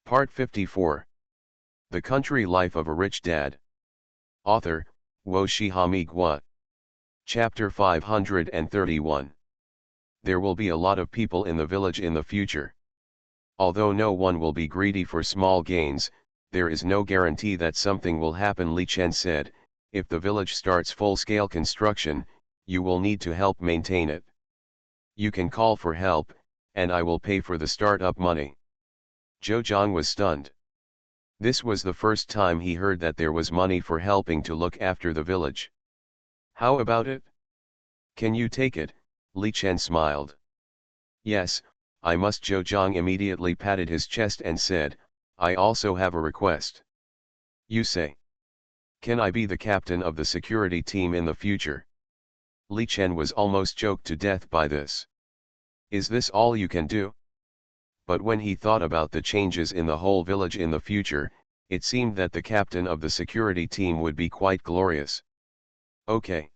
Part 54. The Country Life of a Rich Dad. Author, Wo Shihami Gua. Chapter 531. There will be a lot of people in the village in the future. Although no one will be greedy for small gains, there is no guarantee that something will happen. Li Chen said, if the village starts full-scale construction, you will need to help maintain it. You can call for help, and I will pay for the start-up money. Zhou Zhang was stunned. This was the first time he heard that there was money for helping to look after the village. How about it? Can you take it? Li Chen smiled. Yes, I must. Zhou Zhang immediately patted his chest and said, I also have a request. You say. Can I be the captain of the security team in the future? Li Chen was almost choked to death by this. Is this all you can do? But when he thought about the changes in the whole village in the future, it seemed that the captain of the security team would be quite glorious. Okay.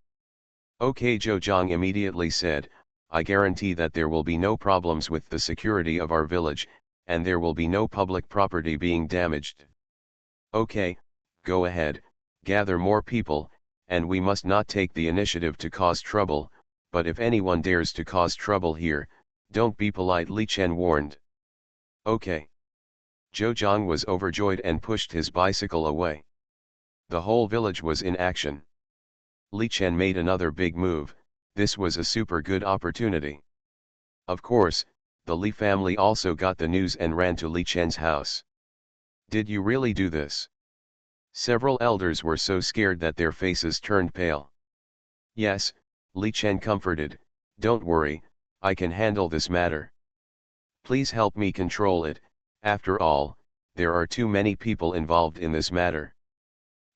Okay, Zhou Zhang immediately said, I guarantee that there will be no problems with the security of our village, and there will be no public property being damaged. Okay, go ahead, gather more people, and we must not take the initiative to cause trouble, but if anyone dares to cause trouble here, don't be polite, Li Chen warned. Okay. Zhou Zhang was overjoyed and pushed his bicycle away. The whole village was in action. Li Chen made another big move. This was a super good opportunity. Of course, the Li family also got the news and ran to Li Chen's house. Did you really do this? Several elders were so scared that their faces turned pale. Yes, Li Chen comforted, don't worry, I can handle this matter. Please help me control it, after all, there are too many people involved in this matter.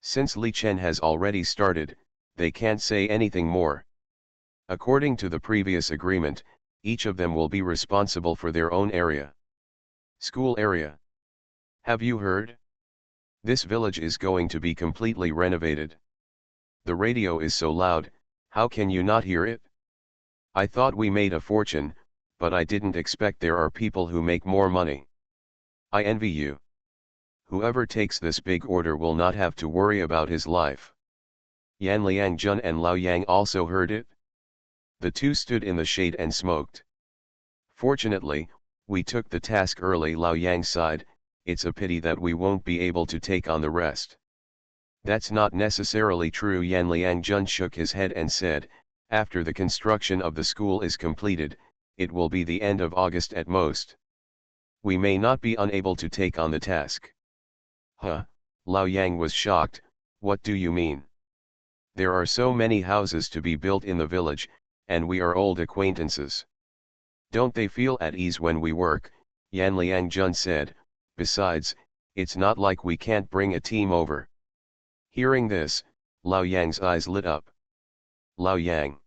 Since Li Chen has already started, they can't say anything more. According to the previous agreement, each of them will be responsible for their own area. School area. Have you heard? This village is going to be completely renovated. The radio is so loud, how can you not hear it? I thought we made a fortune, but I didn't expect there are people who make more money. I envy you. Whoever takes this big order will not have to worry about his life. Yan Liangjun and Lao Yang also heard it. The two stood in the shade and smoked. Fortunately, we took the task early, Lao Yang sighed, it's a pity that we won't be able to take on the rest. That's not necessarily true, Yan Liangjun shook his head and said, after the construction of the school is completed, it will be the end of August at most. We may not be unable to take on the task. Huh? Lao Yang was shocked, what do you mean? There are so many houses to be built in the village, and we are old acquaintances. Don't they feel at ease when we work? Yan Liangjun said, besides, it's not like we can't bring a team over. Hearing this, Lao Yang's eyes lit up. Lao Yang.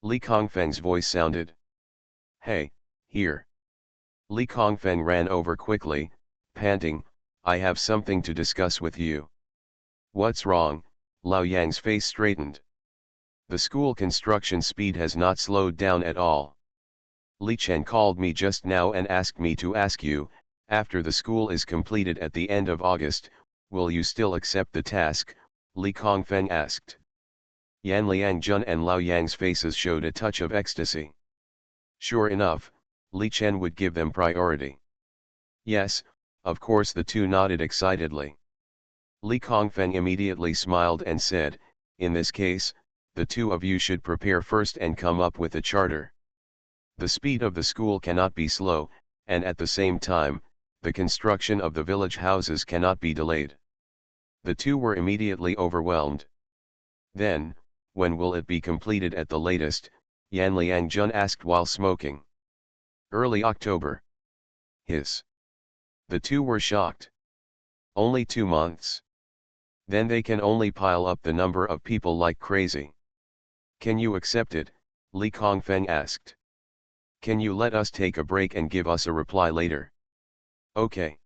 Li Kongfeng's voice sounded. Hey, here. Li Kongfeng ran over quickly, panting, I have something to discuss with you. What's wrong? Lao Yang's face straightened. The school construction speed has not slowed down at all. Li Chen called me just now and asked me to ask you, after the school is completed at the end of August, will you still accept the task? Li Kongfeng asked. Yan Liangjun and Lao Yang's faces showed a touch of ecstasy. Sure enough, Li Chen would give them priority. Yes, of course, the two nodded excitedly. Li Kongfeng immediately smiled and said, in this case, the two of you should prepare first and come up with a charter. The speed of the school cannot be slow, and at the same time, the construction of the village houses cannot be delayed. The two were immediately overwhelmed. Then, when will it be completed at the latest? Yan Liangjun asked while smoking. Early October. Hiss. The two were shocked. Only 2 months. Then they can only pile up the number of people like crazy. Can you accept it? Li Kongfeng asked. Can you let us take a break and give us a reply later? Okay.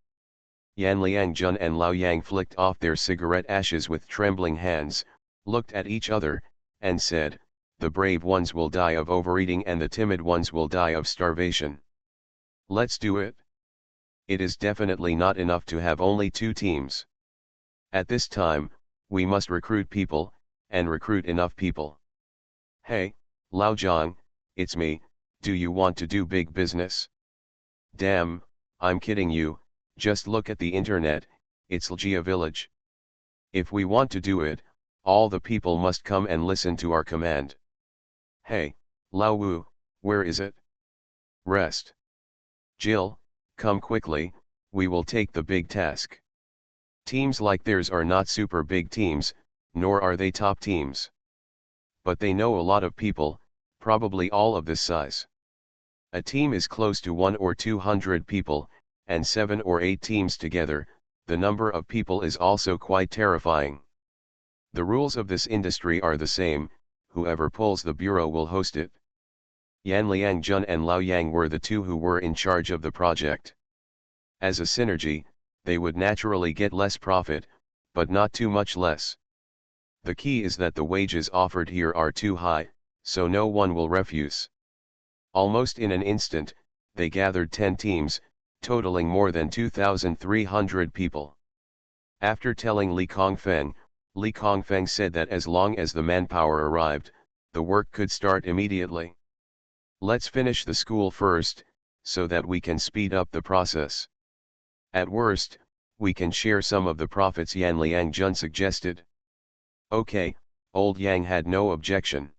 Yan Liangjun and Lao Yang flicked off their cigarette ashes with trembling hands, looked at each other, and said, the brave ones will die of overeating and the timid ones will die of starvation. Let's do it. It is definitely not enough to have only 2 teams. At this time, we must recruit people, and recruit enough people. Hey, Lao Zhang, it's me, do you want to do big business? Damn, I'm kidding you, just look at the internet, it's Lgia village. If we want to do it, all the people must come and listen to our command. Hey, Lao Wu, where is it? Rest. Jill, come quickly, we will take the big task. Teams like theirs are not super big teams, nor are they top teams. But they know a lot of people, probably all of this size. A team is close to 1 or 200 people, and 7 or 8 teams together, the number of people is also quite terrifying. The rules of this industry are the same, whoever pulls the bureau will host it. Yan Liangjun and Lao Yang were the 2 who were in charge of the project. As a synergy, they would naturally get less profit, but not too much less. The key is that the wages offered here are too high, so no one will refuse. Almost in an instant, they gathered 10 teams, totaling more than 2,300 people. After telling Li Kongfeng said that as long as the manpower arrived, the work could start immediately. Let's finish the school first, so that we can speed up the process. At worst, we can share some of the profits, Yan Liangjun suggested. Okay, old Yang had no objection.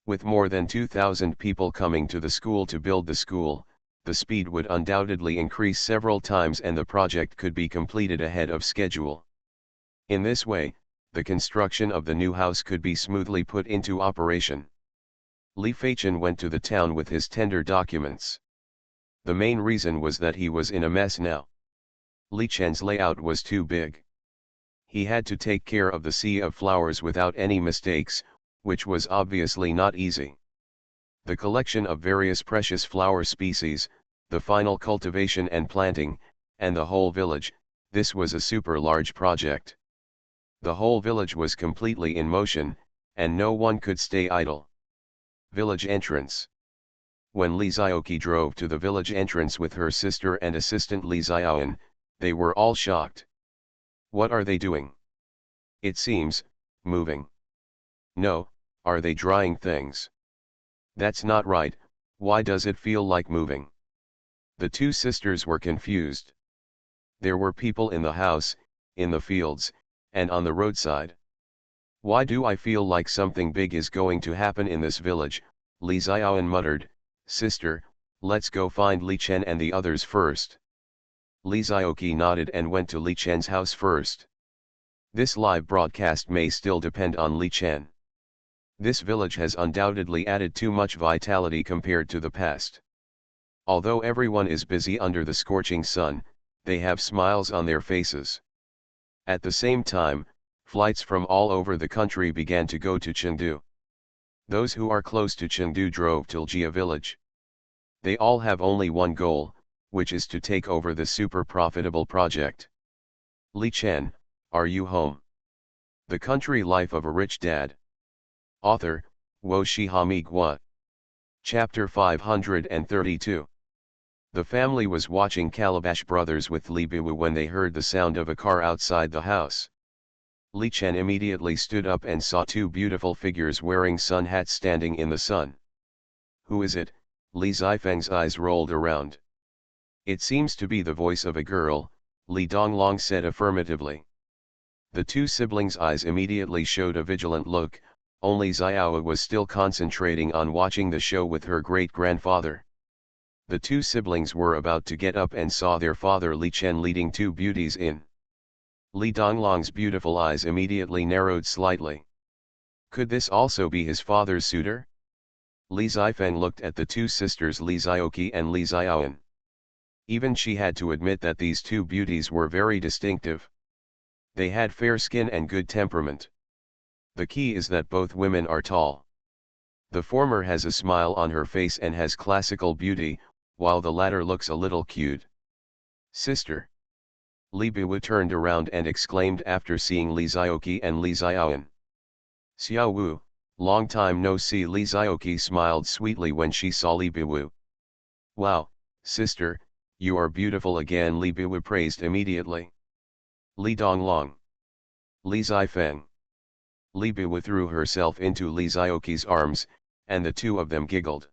With more than 2,000 people coming to the school to build the school, the speed would undoubtedly increase several times and the project could be completed ahead of schedule. In this way, the construction of the new house could be smoothly put into operation. Li Feichen went to the town with his tender documents. The main reason was that he was in a mess now. Li Chen's layout was too big. He had to take care of the sea of flowers without any mistakes, which was obviously not easy. The collection of various precious flower species, the final cultivation and planting, and the whole village, this was a super large project. The whole village was completely in motion, and no one could stay idle. Village entrance. When Li Zioqi drove to the village entrance with her sister and assistant Li Xiaoan, they were all shocked. What are they doing? It seems, moving. No, are they drying things? That's not right, why does it feel like moving? The 2 sisters were confused. There were people in the house, in the fields, and on the roadside. Why do I feel like something big is going to happen in this village? Li Xiaoan muttered, sister, let's go find Li Chen and the others first. Li Zioqi nodded and went to Li Chen's house first. This live broadcast may still depend on Li Chen. This village has undoubtedly added too much vitality compared to the past. Although everyone is busy under the scorching sun, they have smiles on their faces. At the same time, flights from all over the country began to go to Chengdu. Those who are close to Chengdu drove to Lgia village. They all have only one goal, which is to take over the super profitable project. Li Chen, are you home? The Country Life of a Rich Dad. Author, Wo Shihami Gua. Chapter 532. The family was watching Calabash Brothers with Li Biwu when they heard the sound of a car outside the house. Li Chen immediately stood up and saw 2 beautiful figures wearing sun hats standing in the sun. Who is it? Li Zifeng's eyes rolled around. It seems to be the voice of a girl, Li Donglong said affirmatively. The 2 siblings' eyes immediately showed a vigilant look, only Xiao was still concentrating on watching the show with her great-grandfather. The 2 siblings were about to get up and saw their father Li Chen leading 2 beauties in. Li Donglong's beautiful eyes immediately narrowed slightly. Could this also be his father's suitor? Li Zifeng looked at the 2 sisters Li Zioqi and Li Xiaoan. Even she had to admit that these 2 beauties were very distinctive. They had fair skin and good temperament. The key is that both women are tall. The former has a smile on her face and has classical beauty, while the latter looks a little cute. Sister. Li Biwu turned around and exclaimed after seeing Li Zioqi and Li Xiaoan. Xiao Wu, long time no see. Li Zioqi smiled sweetly when she saw Li Biwu. Wow, sister, You are beautiful again, Li Biwu praised immediately. Li Donglong. Li Zifeng. Li Biwu threw herself into Li Zioqi's arms, and the two of them giggled.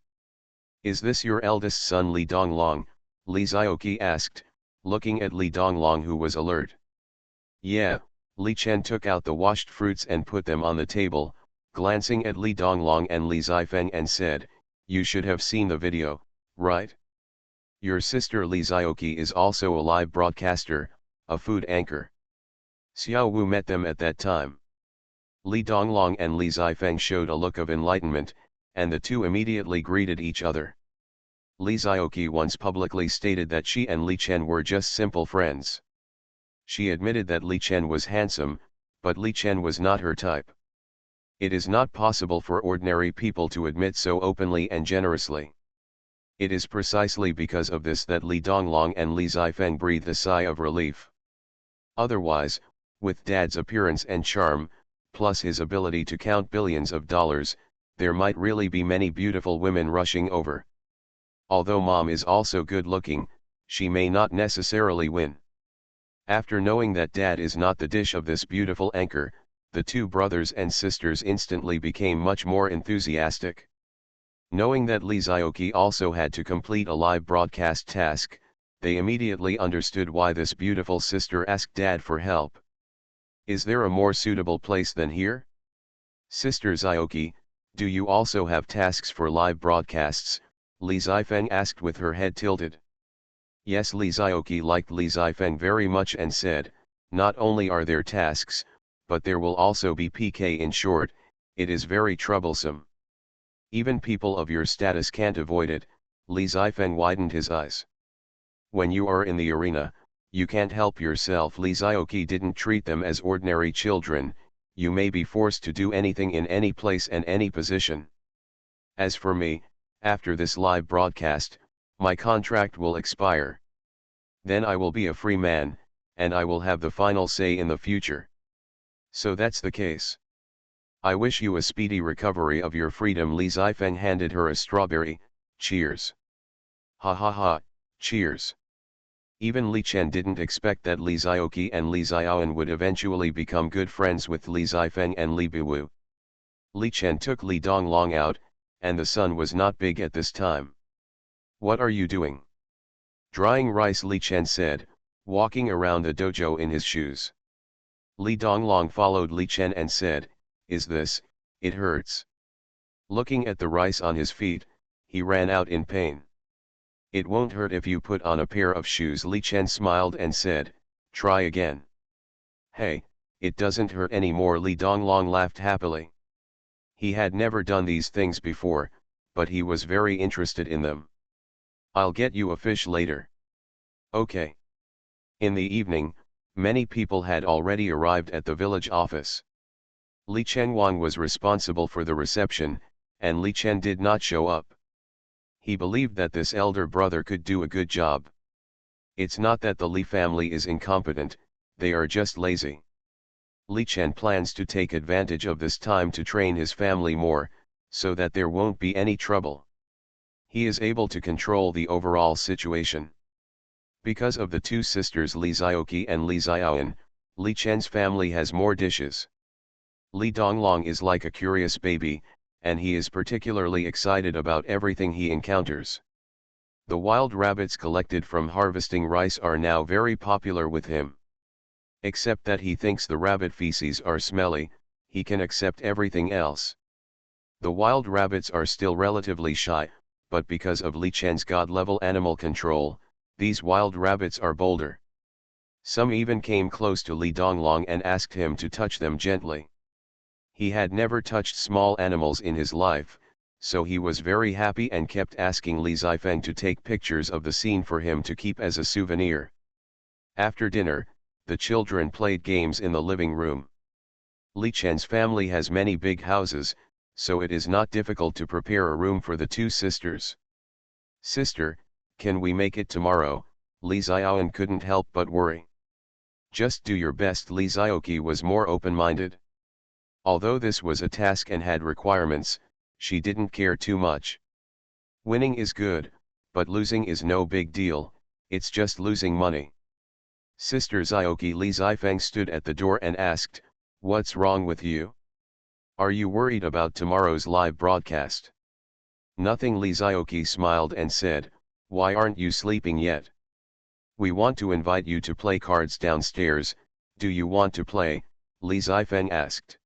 Is this your eldest son Li Donglong? Li Zioqi asked, looking at Li Donglong, who was alert. Yeah, Li Chen took out the washed fruits and put them on the table, glancing at Li Donglong and Li Zifeng, and said, you should have seen the video, right? Your sister Li Zioqi is also a live broadcaster, a food anchor. Xiao Wu met them at that time. Li Donglong and Li Zifeng showed a look of enlightenment, and the two immediately greeted each other. Li Zioqi once publicly stated that she and Li Chen were just simple friends. She admitted that Li Chen was handsome, but Li Chen was not her type. It is not possible for ordinary people to admit so openly and generously. It is precisely because of this that Li Donglong and Li Zifeng breathed a sigh of relief. Otherwise, with Dad's appearance and charm, plus his ability to count billions of dollars, there might really be many beautiful women rushing over. Although Mom is also good looking, she may not necessarily win. After knowing that Dad is not the dish of this beautiful anchor, the two brothers and sisters instantly became much more enthusiastic. Knowing that Li Zioqi also had to complete a live broadcast task, they immediately understood why this beautiful sister asked Dad for help. Is there a more suitable place than here? Sister Zioqi, do you also have tasks for live broadcasts? Li Zifeng asked with her head tilted. Yes, Li Zioqi liked Li Zifeng very much and said, not only are there tasks, but there will also be PK. In short, it is very troublesome. Even people of your status can't avoid it. Li Zifeng widened his eyes. When you are in the arena, you can't help yourself. Li Zioqi didn't treat them as ordinary children. You may be forced to do anything in any place and any position. As for me, after this live broadcast, my contract will expire. Then I will be a free man, and I will have the final say in the future. So that's the case. I wish you a speedy recovery of your freedom. Li Zifeng handed her a strawberry. Cheers. Ha ha ha, cheers. Even Li Chen didn't expect that Li Zioqi and Li Xiaoan would eventually become good friends with Li Zifeng and Li Biwu. Li Chen took Li Donglong out, and the sun was not big at this time. What are you doing? Drying rice, Li Chen said, walking around the dojo in his shoes. Li Donglong followed Li Chen and said, is this, it hurts. Looking at the rice on his feet, he ran out in pain. It won't hurt if you put on a pair of shoes. Li Chen smiled and said, try again. Hey, it doesn't hurt anymore. Li Donglong laughed happily. He had never done these things before, but he was very interested in them. I'll get you a fish later. Okay. In the evening, many people had already arrived at the village office. Li Chengwang was responsible for the reception, and Li Chen did not show up. He believed that this elder brother could do a good job. It's not that the Li family is incompetent, they are just lazy. Li Chen plans to take advantage of this time to train his family more, so that there won't be any trouble. He is able to control the overall situation. Because of the two sisters Li Zioqi and Li Xiaoan, Li Chen's family has more dishes. Li Donglong is like a curious baby, and he is particularly excited about everything he encounters. The wild rabbits collected from harvesting rice are now very popular with him. Except that he thinks the rabbit feces are smelly, he can accept everything else. The wild rabbits are still relatively shy, but because of Li Chen's god-level animal control, these wild rabbits are bolder. Some even came close to Li Donglong and asked him to touch them gently. He had never touched small animals in his life, so he was very happy and kept asking Li Zifeng to take pictures of the scene for him to keep as a souvenir. After dinner, the children played games in the living room. Li Chen's family has many big houses, so it is not difficult to prepare a room for the two sisters. Sister, can we make it tomorrow? Li Xiaoan couldn't help but worry. Just do your best. Li Zioqi was more open-minded. Although this was a task and had requirements, she didn't care too much. Winning is good, but losing is no big deal. It's just losing money. Sister Zioki Li Zifeng stood at the door and asked, "What's wrong with you? Are you worried about tomorrow's live broadcast?" "Nothing." Li Zioki smiled and said, "Why aren't you sleeping yet? We want to invite you to play cards downstairs. Do you want to play?" Li Zifeng asked.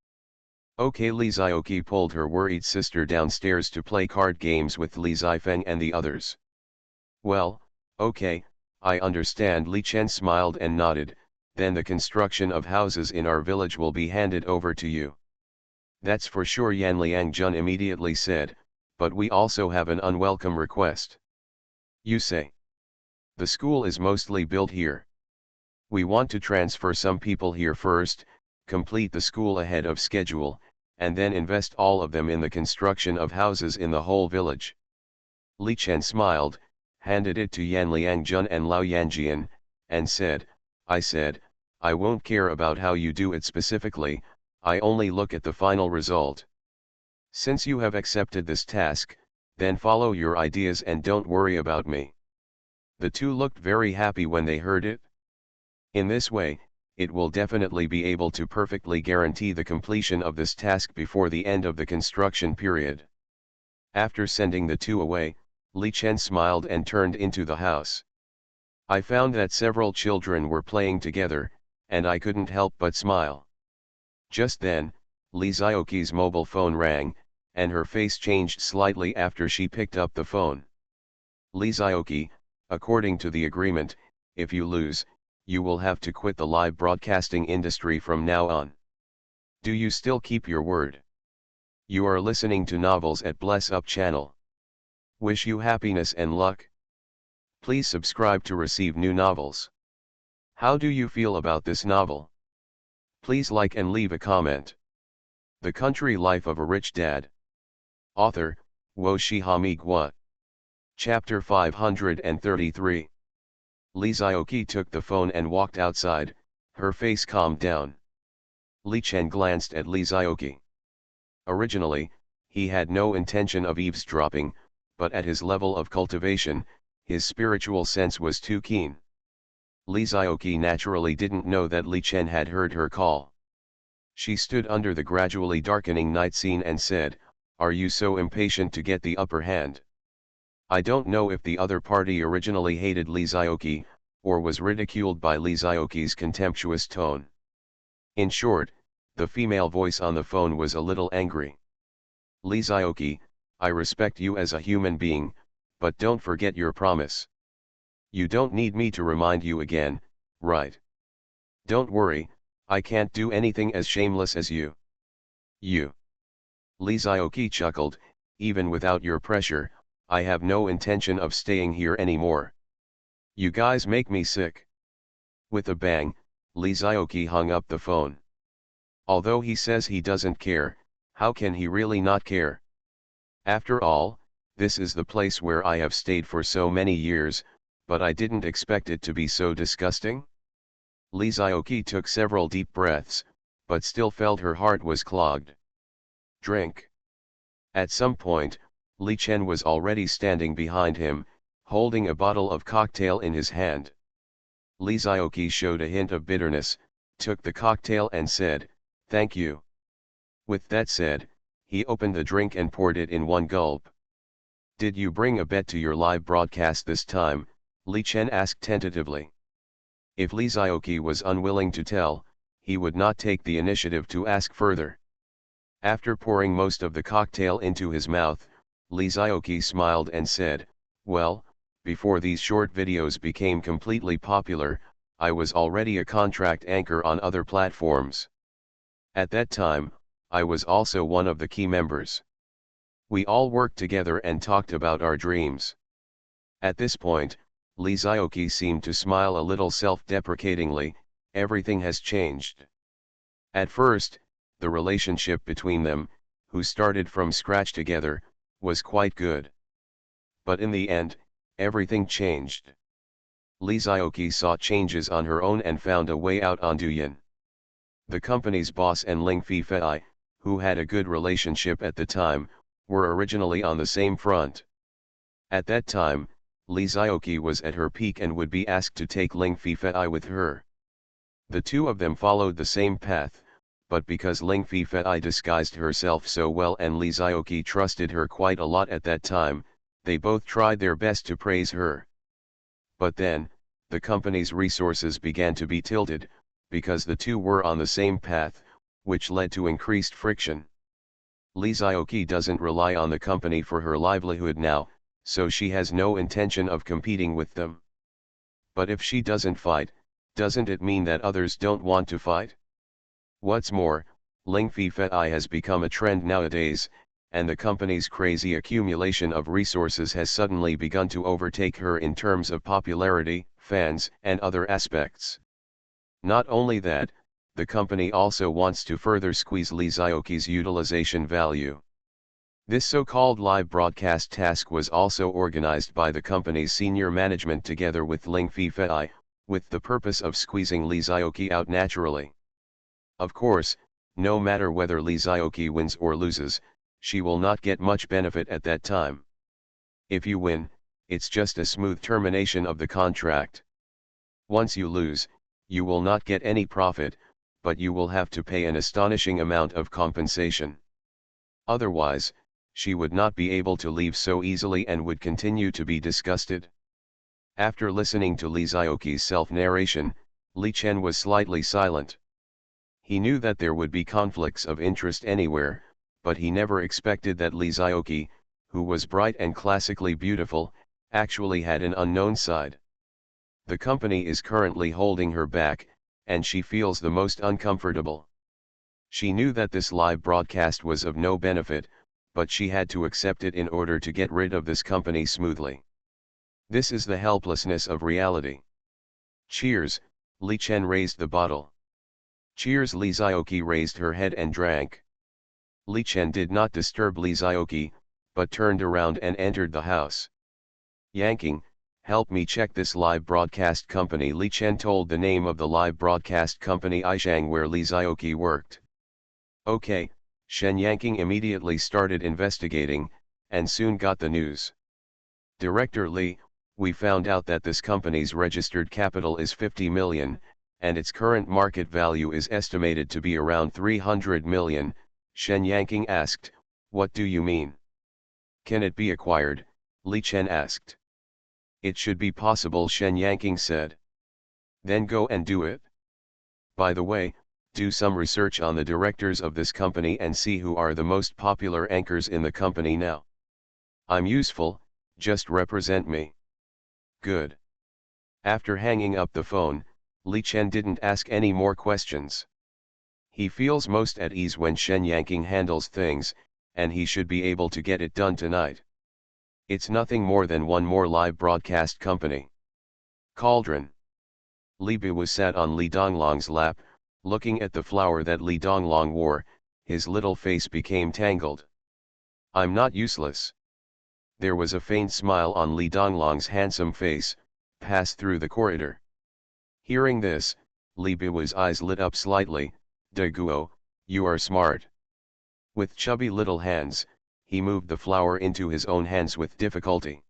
"Okay." Li Zioki pulled her worried sister downstairs to play card games with Li Zifeng and the others. "Well, okay, I understand." Li Chen smiled and nodded. "Then the construction of houses in our village will be handed over to you." "That's for sure," Yan Liangjun immediately said, "but we also have an unwelcome request." "You say?" "The school is mostly built here. We want to transfer some people here first, complete the school ahead of schedule, and then invest all of them in the construction of houses in the whole village." Li Chen smiled, handed it to Yan Liangjun and Lao Yanjian, and said, I won't care about how you do it specifically, I only look at the final result. Since you have accepted this task, then follow your ideas and don't worry about me." The two looked very happy when they heard it. In this way, it will definitely be able to perfectly guarantee the completion of this task before the end of the construction period. After sending the two away, Li Chen smiled and turned into the house. "I found that several children were playing together, and I couldn't help but smile." Just then, Li Zioki's mobile phone rang, and her face changed slightly after she picked up the phone. "Li Zioki, according to the agreement, if you lose, you will have to quit the live broadcasting industry from now on. Do you still keep your word?" You are listening to Novels at Bless Up channel. Wish you happiness and luck. Please subscribe to receive new novels. How do you feel about this novel? Please like and leave a comment. The Country Life of a Rich Dad. Author, Wo Shihami Gua. Chapter 533. Li Zioki took the phone and walked outside, her face calmed down. Li Chen glanced at Li Zioki. Originally, he had no intention of eavesdropping, but at his level of cultivation, his spiritual sense was too keen. Li Zioki naturally didn't know that Li Chen had heard her call. She stood under the gradually darkening night scene and said, "Are you so impatient to get the upper hand?" I don't know if the other party originally hated Li Zioki, or was ridiculed by Li Zioki's contemptuous tone. In short, the female voice on the phone was a little angry. "Li Zioki, I respect you as a human being, but don't forget your promise. You don't need me to remind you again, right? Don't worry, I can't do anything as shameless as you." "You?" Li Zioki chuckled, "Even without your pressure, I have no intention of staying here anymore. You guys make me sick." With a bang, Li Zioki hung up the phone. Although he says he doesn't care, how can he really not care? After all, this is the place where I have stayed for so many years, but I didn't expect it to be so disgusting. Li Zioki took several deep breaths, but still felt her heart was clogged. "Drink." At some point, Li Chen was already standing behind him, holding a bottle of cocktail in his hand. Li Zioki showed a hint of bitterness, took the cocktail and said, "Thank you." With that said, he opened the drink and poured it in one gulp. "Did you bring a bet to your live broadcast this time?" Li Chen asked tentatively. If Li Zioki was unwilling to tell, he would not take the initiative to ask further. After pouring most of the cocktail into his mouth, Li Zioki smiled and said, "Well, before these short videos became completely popular, I was already a contract anchor on other platforms. At that time, I was also one of the key members. We all worked together and talked about our dreams." At this point, Li Zioki seemed to smile a little self-deprecatingly. Everything has changed. At first, the relationship between them, who started from scratch together, was quite good. But in the end, everything changed. Li Zioki saw changes on her own and found a way out on Douyin. The company's boss and Ling Fifei, who had a good relationship at the time, were originally on the same front. At that time, Li Zioqi was at her peak and would be asked to take Ling Fifei with her. The two of them followed the same path, but because Ling Fifei disguised herself so well and Li Zioqi trusted her quite a lot at that time, they both tried their best to praise her. But then, the company's resources began to be tilted, because the two were on the same path, which led to increased friction. Li Zioqi doesn't rely on the company for her livelihood now, so she has no intention of competing with them. But if she doesn't fight, doesn't it mean that others don't want to fight? What's more, Ling Fifei has become a trend nowadays, and the company's crazy accumulation of resources has suddenly begun to overtake her in terms of popularity, fans, and other aspects. Not only that, the company also wants to further squeeze Li Zioqi's utilization value. This so-called live broadcast task was also organized by the company's senior management together with Ling Fifei, with the purpose of squeezing Li Zioqi out naturally. Of course, no matter whether Li Zioqi wins or loses, she will not get much benefit at that time. If you win, it's just a smooth termination of the contract. Once you lose, you will not get any profit, but you will have to pay an astonishing amount of compensation. Otherwise, she would not be able to leave so easily and would continue to be disgusted. After listening to Li Zioqi's self-narration, Li Chen was slightly silent. He knew that there would be conflicts of interest anywhere, but he never expected that Li Zioqi, who was bright and classically beautiful, actually had an unknown side. The company is currently holding her back, and she feels the most uncomfortable. She knew that this live broadcast was of no benefit, but she had to accept it in order to get rid of this company smoothly. This is the helplessness of reality. Cheers, Li Chen raised the bottle. Cheers. Li Zioqi raised her head and drank. Li Chen did not disturb Li Zioqi, but turned around and entered the house. Yanking, help me check this live broadcast company. Li Chen told the name of the live broadcast company Ishang where Li Zioqi worked. Okay, Shen Yanking immediately started investigating, and soon got the news. Director Li, we found out that this company's registered capital is 50 million, and its current market value is estimated to be around 300 million, Shen Yanking asked, what do you mean? Can it be acquired? Li Chen asked. It should be possible, Shen Yanking said. Then go and do it. By the way, do some research on the directors of this company and see who are the most popular anchors in the company now. I'm useful, just represent me. Good. After hanging up the phone, Li Chen didn't ask any more questions. He feels most at ease when Shen Yanking handles things, and he should be able to get it done tonight. It's nothing more than one more live broadcast company. Cauldron. Li Biwu sat on Li Donglong's lap, looking at the flower that Li Donglong wore. His little face became tangled. I'm not useless. There was a faint smile on Li Donglong's handsome face, passed through the corridor. Hearing this, Li Biwu's eyes lit up slightly. De Guo, you are smart. With chubby little hands, he moved the flower into his own hands with difficulty.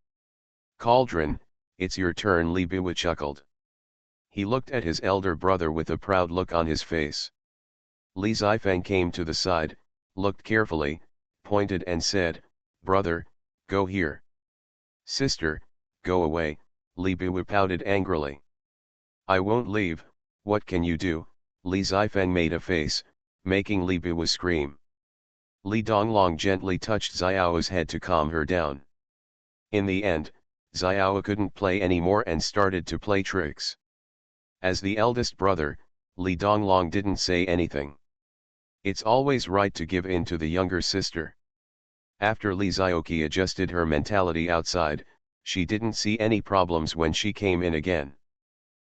Cauldron, it's your turn, Li Biwu chuckled. He looked at his elder brother with a proud look on his face. Li Zifeng came to the side, looked carefully, pointed and said, brother, go here. Sister, go away, Li Biwu pouted angrily. I won't leave, what can you do? Li Zifeng made a face, making Li Biwu scream. Li Donglong gently touched Xiao's head to calm her down. In the end, Xiao couldn't play anymore and started to play tricks. As the eldest brother, Li Donglong didn't say anything. It's always right to give in to the younger sister. After Li Zioqi adjusted her mentality outside, she didn't see any problems when she came in again.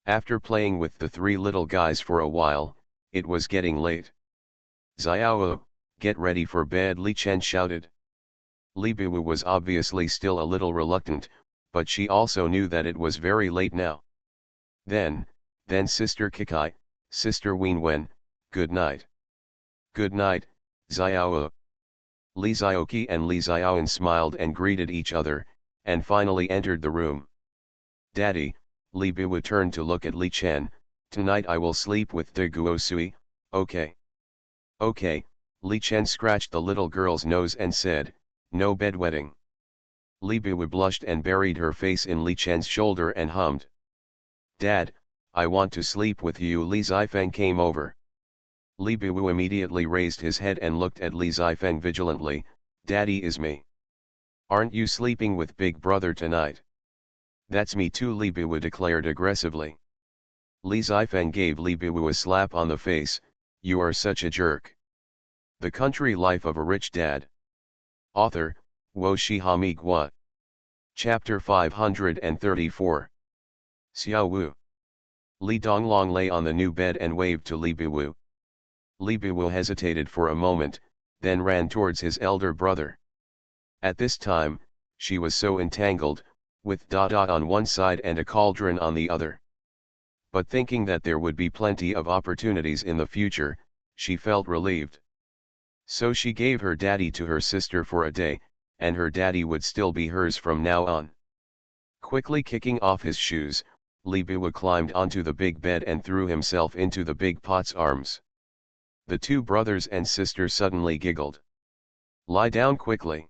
After playing with the three little guys for a while, it was getting late. Xiao, get ready for bed, Li Chen shouted. Li Biwu was obviously still a little reluctant, but she also knew that it was very late now. Then Sister Kikai, Sister Wenwen, good night. Good night, Xiao. Li Zioqi and Li Xiaoan smiled and greeted each other, and finally entered the room. Daddy, Li Biwu turned to look at Li Chen. Tonight I will sleep with De Guosui, okay. Okay, Li Chen scratched the little girl's nose and said, no bedwetting. Li Biwu blushed and buried her face in Li Chen's shoulder and hummed. Dad, I want to sleep with you. Li Zifeng came over. Li Biwu immediately raised his head and looked at Li Zifeng vigilantly. Daddy is me. Aren't you sleeping with Big Brother tonight? That's me too, Li Biwu declared aggressively. Li Zifeng gave Li Biwu a slap on the face. You are such a jerk. The Country Life of a Rich Dad. Author, Wo Shihami Gua. Chapter 534. Xiao Wu. Li Donglong lay on the new bed and waved to Li Biwu. Li Biwu hesitated for a moment, then ran towards his elder brother. At this time, she was so entangled, with Dada on one side and a cauldron on the other. But thinking that there would be plenty of opportunities in the future, she felt relieved. So she gave her daddy to her sister for a day, and her daddy would still be hers from now on. Quickly kicking off his shoes, Li Biwu climbed onto the big bed and threw himself into the big pot's arms. The two brothers and sister suddenly giggled. Lie down quickly.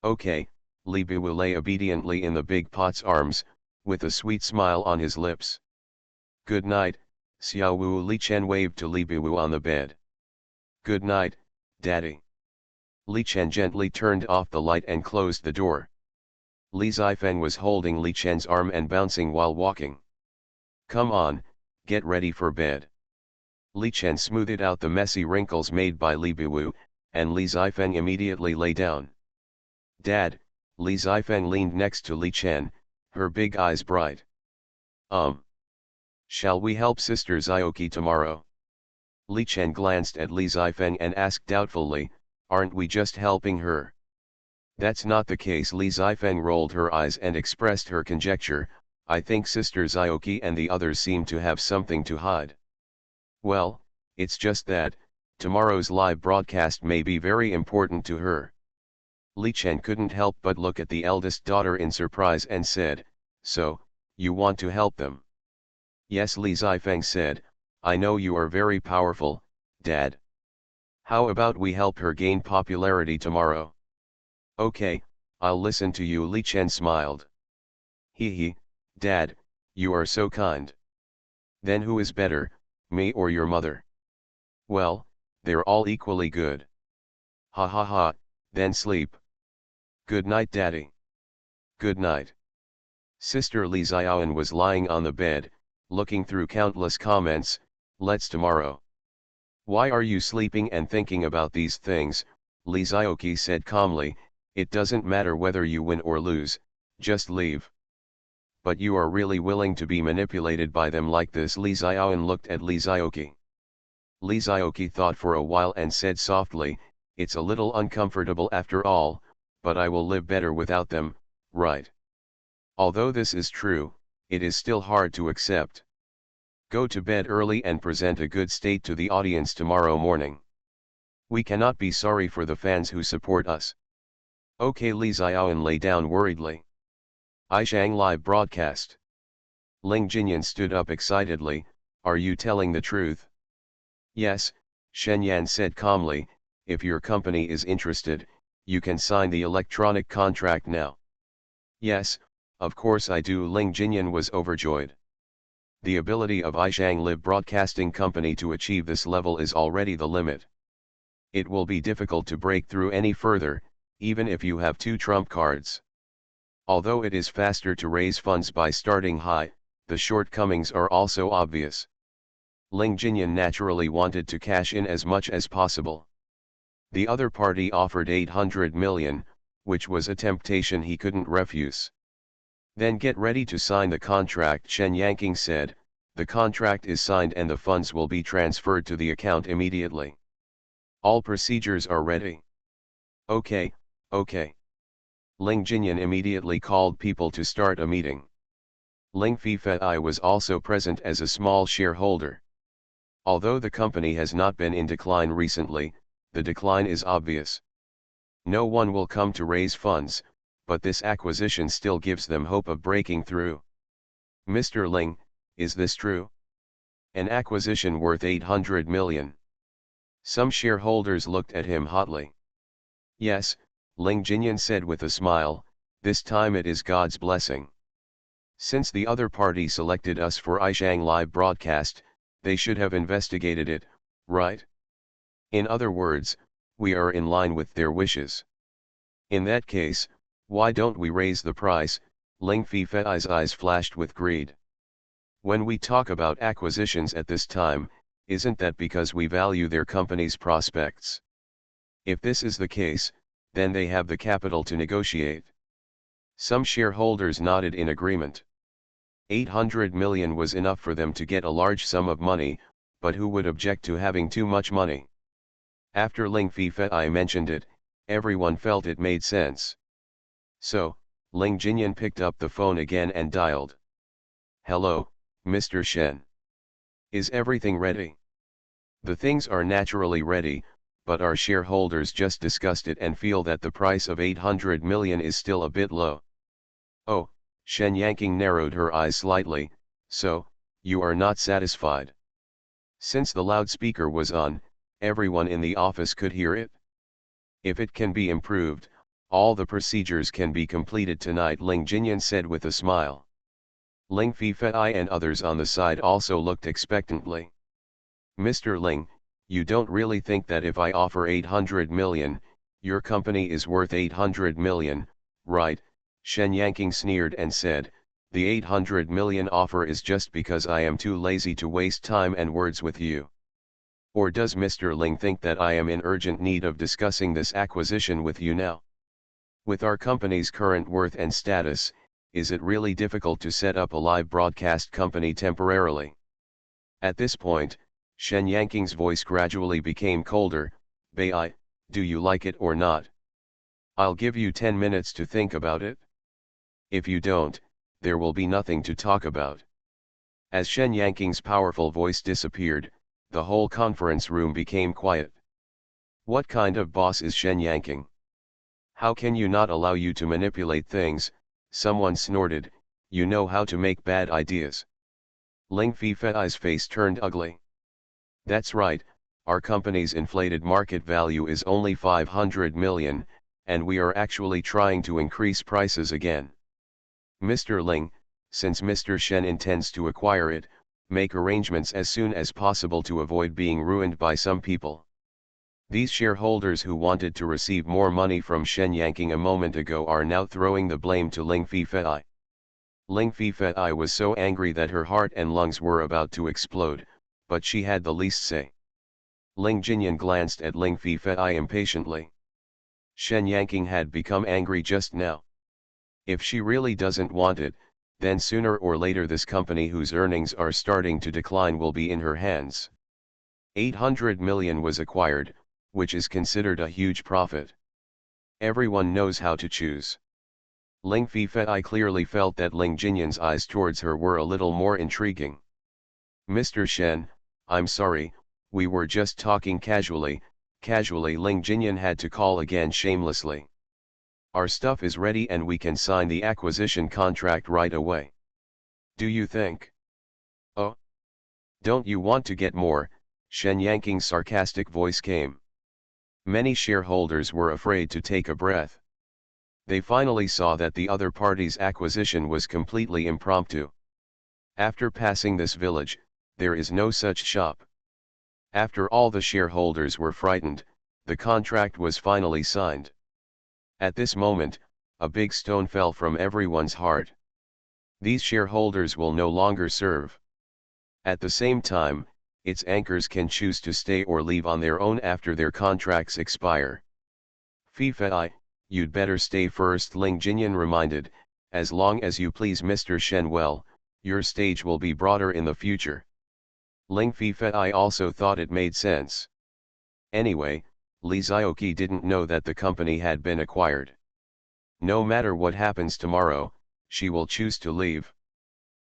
Okay, Li Biwu lay obediently in the big pot's arms, with a sweet smile on his lips. Good night, Xiao Wu. Li Chen waved to Li Biwu on the bed. Good night, Daddy. Li Chen gently turned off the light and closed the door. Li Zifeng was holding Li Chen's arm and bouncing while walking. Come on, get ready for bed. Li Chen smoothed out the messy wrinkles made by Li Biwu, and Li Zifeng immediately lay down. Dad, Li Zifeng leaned next to Li Chen, her big eyes bright. Shall we help Sister Zioki tomorrow? Li Chen glanced at Li Zifeng and asked doubtfully, aren't we just helping her? That's not the case. Li Zifeng rolled her eyes and expressed her conjecture, I think Sister Zioki and the others seem to have something to hide. Well, it's just that, tomorrow's live broadcast may be very important to her. Li Chen couldn't help but look at the eldest daughter in surprise and said, so, you want to help them? Yes, Li Zifeng said, I know you are very powerful, Dad. How about we help her gain popularity tomorrow? Okay, I'll listen to you. Li Chen smiled. Hee, Dad, you are so kind. Then who is better, me or your mother? Well, they're all equally good. Ha ha ha, then sleep. Good night, Daddy. Good night. Sister Li Xiaoan was lying on the bed, looking through countless comments. Let's tomorrow. Why are you sleeping and thinking about these things? Li Zioki said calmly, it doesn't matter whether you win or lose, just leave. But you are really willing to be manipulated by them like this? Li Xiaoan looked at Li Zioki. Li Zioki thought for a while and said softly, it's a little uncomfortable after all, but I will live better without them, right? Although this is true, it is still hard to accept. Go to bed early and present a good state to the audience tomorrow morning. We cannot be sorry for the fans who support us. Okay, Li Xiaoan lay down worriedly. Aishang live broadcast. Ling Jinyan stood up excitedly, are you telling the truth? Yes, Shen Yan said calmly, if your company is interested, you can sign the electronic contract now. Yes, of course I do. Ling Jinyan was overjoyed. The ability of Aishang Live Broadcasting Company to achieve this level is already the limit. It will be difficult to break through any further, even if you have two trump cards. Although it is faster to raise funds by starting high, the shortcomings are also obvious. Ling Jinyan naturally wanted to cash in as much as possible. The other party offered 800 million, which was a temptation he couldn't refuse. Then get ready to sign the contract, Shen Yanqing said. The contract is signed and the funds will be transferred to the account immediately. All procedures are ready. Okay. Ling Jinyan immediately called people to start a meeting. Ling Fifei was also present as a small shareholder. Although the company has not been in decline recently, the decline is obvious. No one will come to raise funds, but this acquisition still gives them hope of breaking through. Mr. Ling, is this true? An acquisition worth 800 million. Some shareholders looked at him hotly. Yes, Ling Jinyan said with a smile, this time it is God's blessing. Since the other party selected us for Aishang live broadcast, they should have investigated it, right? In other words, we are in line with their wishes. In that case, why don't we raise the price? Ling Fifei's eyes flashed with greed. When we talk about acquisitions at this time, isn't that because we value their company's prospects? If this is the case, then they have the capital to negotiate. Some shareholders nodded in agreement. 800 million was enough for them to get a large sum of money, but who would object to having too much money? After Ling Fifei mentioned it, everyone felt it made sense. So, Ling Jinyan picked up the phone again and dialed. Hello, Mr. Shen. Is everything ready? The things are naturally ready, but our shareholders just discussed it and feel that the price of 800 million is still a bit low. Oh, Shen Yanqing narrowed her eyes slightly, so, you are not satisfied. Since the loudspeaker was on, everyone in the office could hear it. If it can be improved, all the procedures can be completed tonight, Ling Jinyan said with a smile. Ling Fifei and others on the side also looked expectantly. Mr. Ling, you don't really think that if I offer 800 million, your company is worth 800 million, right? Shen Yanqing sneered and said, the 800 million offer is just because I am too lazy to waste time and words with you. Or does Mr. Ling think that I am in urgent need of discussing this acquisition with you now? With our company's current worth and status, is it really difficult to set up a live broadcast company temporarily? At this point, Shen Yanqing's voice gradually became colder. Bai, do you like it or not? I'll give you 10 minutes to think about it. If you don't, there will be nothing to talk about. As Shen Yanqing's powerful voice disappeared, the whole conference room became quiet. What kind of boss is Shen Yanqing? How can you not allow you to manipulate things? Someone snorted, you know how to make bad ideas. Ling Fifei's face turned ugly. That's right, our company's inflated market value is only 500 million, and we are actually trying to increase prices again. Mr. Ling, since Mr. Shen intends to acquire it, make arrangements as soon as possible to avoid being ruined by some people. These shareholders who wanted to receive more money from Shen Yanqing a moment ago are now throwing the blame to Ling Fifei. Ling Fifei was so angry that her heart and lungs were about to explode, but she had the least say. Ling Jinyan glanced at Ling Fifei impatiently. Shen Yanqing had become angry just now. If she really doesn't want it, then sooner or later this company whose earnings are starting to decline will be in her hands. 800 million was acquired, which is considered a huge profit. Everyone knows how to choose. Ling Fifei clearly felt that Ling Jinyan's eyes towards her were a little more intriguing. Mr. Shen, I'm sorry, we were just talking casually. Ling Jinyan had to call again shamelessly. Our stuff is ready and we can sign the acquisition contract right away. Do you think? Oh? Don't you want to get more? Shen Yanqing's sarcastic voice came. Many shareholders were afraid to take a breath. They finally saw that the other party's acquisition was completely impromptu. After passing this village, there is no such shop. After all the shareholders were frightened, the contract was finally signed. At this moment, a big stone fell from everyone's heart. These shareholders will no longer serve. At the same time, its anchors can choose to stay or leave on their own after their contracts expire. Fifei, you'd better stay first, Ling Jinyan reminded, as long as you please Mr. Shen well, your stage will be broader in the future. Ling Fifei also thought it made sense. Anyway, Li Zioqi didn't know that the company had been acquired. No matter what happens tomorrow, she will choose to leave.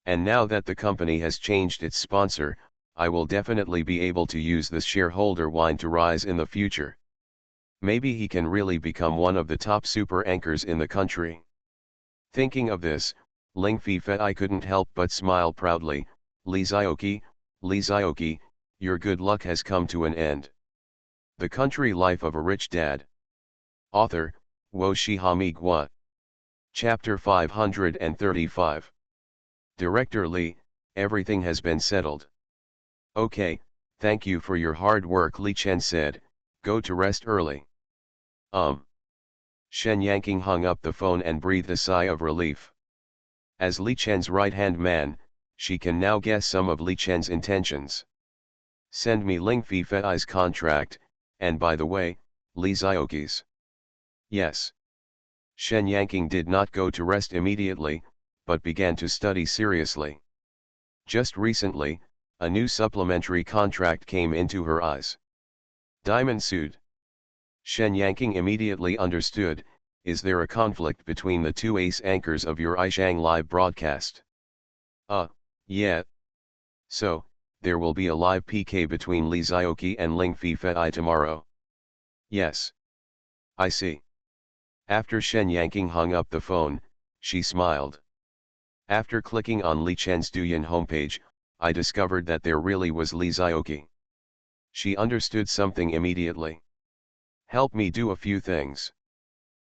And now that the company has changed its sponsor, I will definitely be able to use this shareholder wine to rise in the future. Maybe he can really become one of the top super anchors in the country. Thinking of this, Ling Fei couldn't help but smile proudly. Li Zioki, your good luck has come to an end. The Country Life of a Rich Dad. Author, Wo Shihami Gua. Chapter 535. Director Li, everything has been settled. Okay, thank you for your hard work, Li Chen said, go to rest early. Shen Yanqing hung up the phone and breathed a sigh of relief. As Li Chen's right-hand man, she can now guess some of Li Chen's intentions. Send me Ling Fei's contract, and by the way, Li Zioki's. Yes. Shen Yanqing did not go to rest immediately, but began to study seriously. Just recently, a new supplementary contract came into her eyes. Diamond sued. Shen Yanqing immediately understood, is there a conflict between the two ace anchors of your Aishang live broadcast? Yeah. So, there will be a live PK between Li Zioki and Ling Fei tomorrow. Yes. I see. After Shen Yanqing hung up the phone, she smiled. After clicking on Li Chen's Douyin homepage, I discovered that there really was Li Zioki. She understood something immediately. Help me do a few things.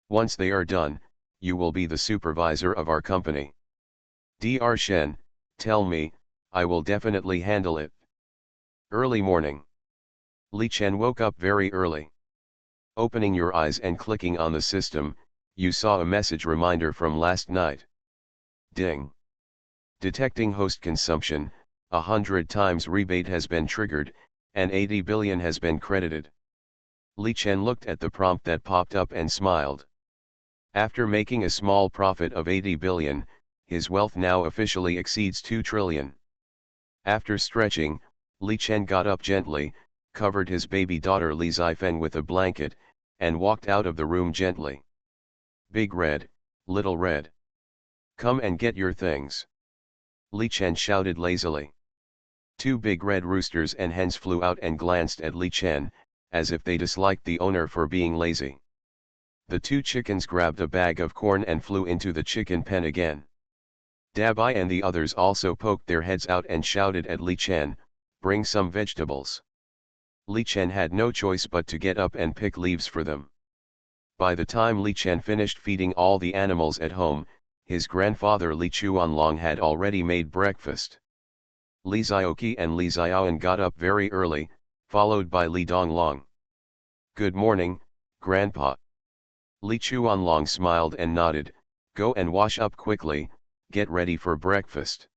Once they are done, you will be the supervisor of our company. Dr. Shen, tell me, I will definitely handle it. Early morning. Li Chen woke up very early. Opening your eyes and clicking on the system, you saw a message reminder from last night. Ding. Detecting host consumption, 100 times rebate has been triggered, and 80 billion has been credited. Li Chen looked at the prompt that popped up and smiled. After making a small profit of 80 billion, his wealth now officially exceeds 2 trillion. After stretching, Li Chen got up gently, covered his baby daughter Li Zifeng with a blanket, and walked out of the room gently. Big Red, Little Red. Come and get your things. Li Chen shouted lazily. 2 big red roosters and hens flew out and glanced at Li Chen, as if they disliked the owner for being lazy. The 2 chickens grabbed a bag of corn and flew into the chicken pen again. Dabai and the others also poked their heads out and shouted at Li Chen, bring some vegetables. Li Chen had no choice but to get up and pick leaves for them. By the time Li Chen finished feeding all the animals at home, his grandfather Li Chuanlong had already made breakfast. Li Zioki and Li Xiaoan got up very early, followed by Li Donglong. Good morning, Grandpa. Li Chuanlong smiled and nodded, go and wash up quickly, get ready for breakfast.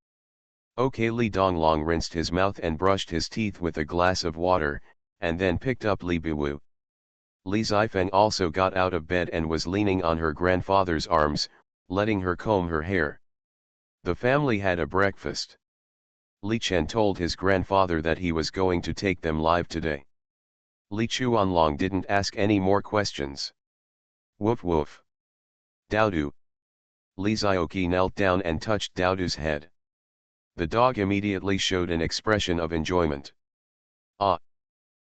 Okay. Li Donglong rinsed his mouth and brushed his teeth with a glass of water, and then picked up Li Biwu. Li Zifeng also got out of bed and was leaning on her grandfather's arms, letting her comb her hair. The family had a breakfast. Li Chen told his grandfather that he was going to take them live today. Li Chuanlong didn't ask any more questions. Woof woof. Daodu. Li Zioki knelt down and touched Daodu's head. The dog immediately showed an expression of enjoyment. Ah!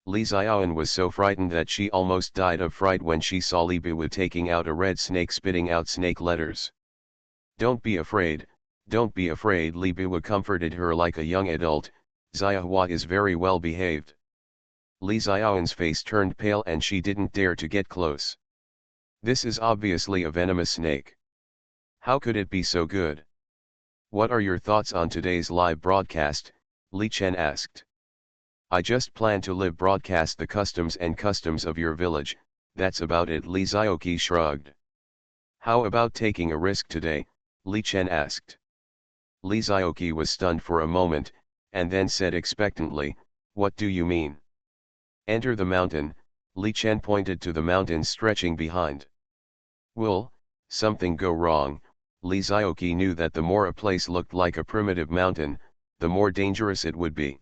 Li Xiaoan was so frightened that she almost died of fright when she saw Li Biwu taking out a red snake spitting out snake letters. Don't be afraid, don't be afraid. Li Biwu comforted her like a young adult, Xiahua is very well behaved. Li Xiaoan's face turned pale and she didn't dare to get close. This is obviously a venomous snake. How could it be so good? What are your thoughts on today's live broadcast? Li Chen asked. I just plan to live broadcast the customs of your village, that's about it. Li Zioki shrugged. How about taking a risk today? Li Chen asked. Li Zioki was stunned for a moment, and then said expectantly, what do you mean? Enter the mountain. Li Chen pointed to the mountains stretching behind. Will something go wrong? Li Zioki knew that the more a place looked like a primitive mountain, the more dangerous it would be.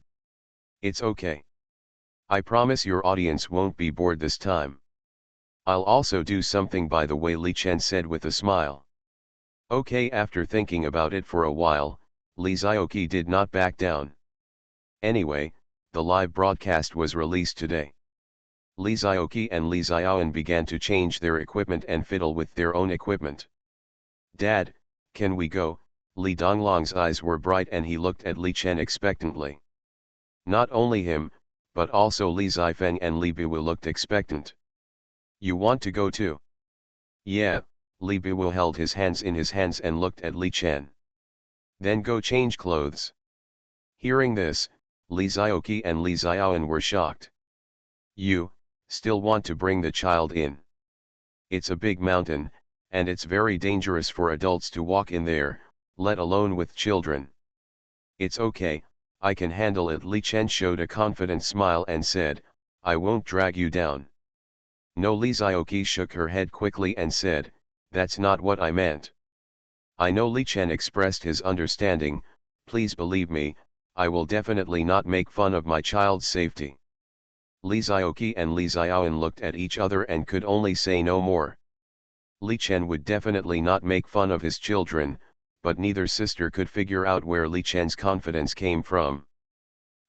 It's okay. I promise your audience won't be bored this time. I'll also do something by the way, Li Chen said with a smile. Okay. After thinking about it for a while, Li Zioki did not back down. Anyway, the live broadcast was released today. Li Zioki and Li Xiaoan began to change their equipment and fiddle with their own equipment. Dad, can we go? Li Donglong's eyes were bright and he looked at Li Chen expectantly. Not only him, but also Li Zifeng and Li Biwu looked expectant. You want to go too? Yeah, Li Biwu held his hands in his hands and looked at Li Chen. Then go change clothes. Hearing this, Li Zioqi and Li Xiaoan were shocked. You, still want to bring the child in? It's a big mountain, and it's very dangerous for adults to walk in there, let alone with children. It's okay, I can handle it. Li Chen showed a confident smile and said, I won't drag you down. No, Li Zioqi shook her head quickly and said, that's not what I meant. I know. Li Chen expressed his understanding, please believe me, I will definitely not make fun of my child's safety. Li Zioqi and Li Xiaoan looked at each other and could only say no more. Li Chen would definitely not make fun of his children, but neither sister could figure out where Li Chen's confidence came from.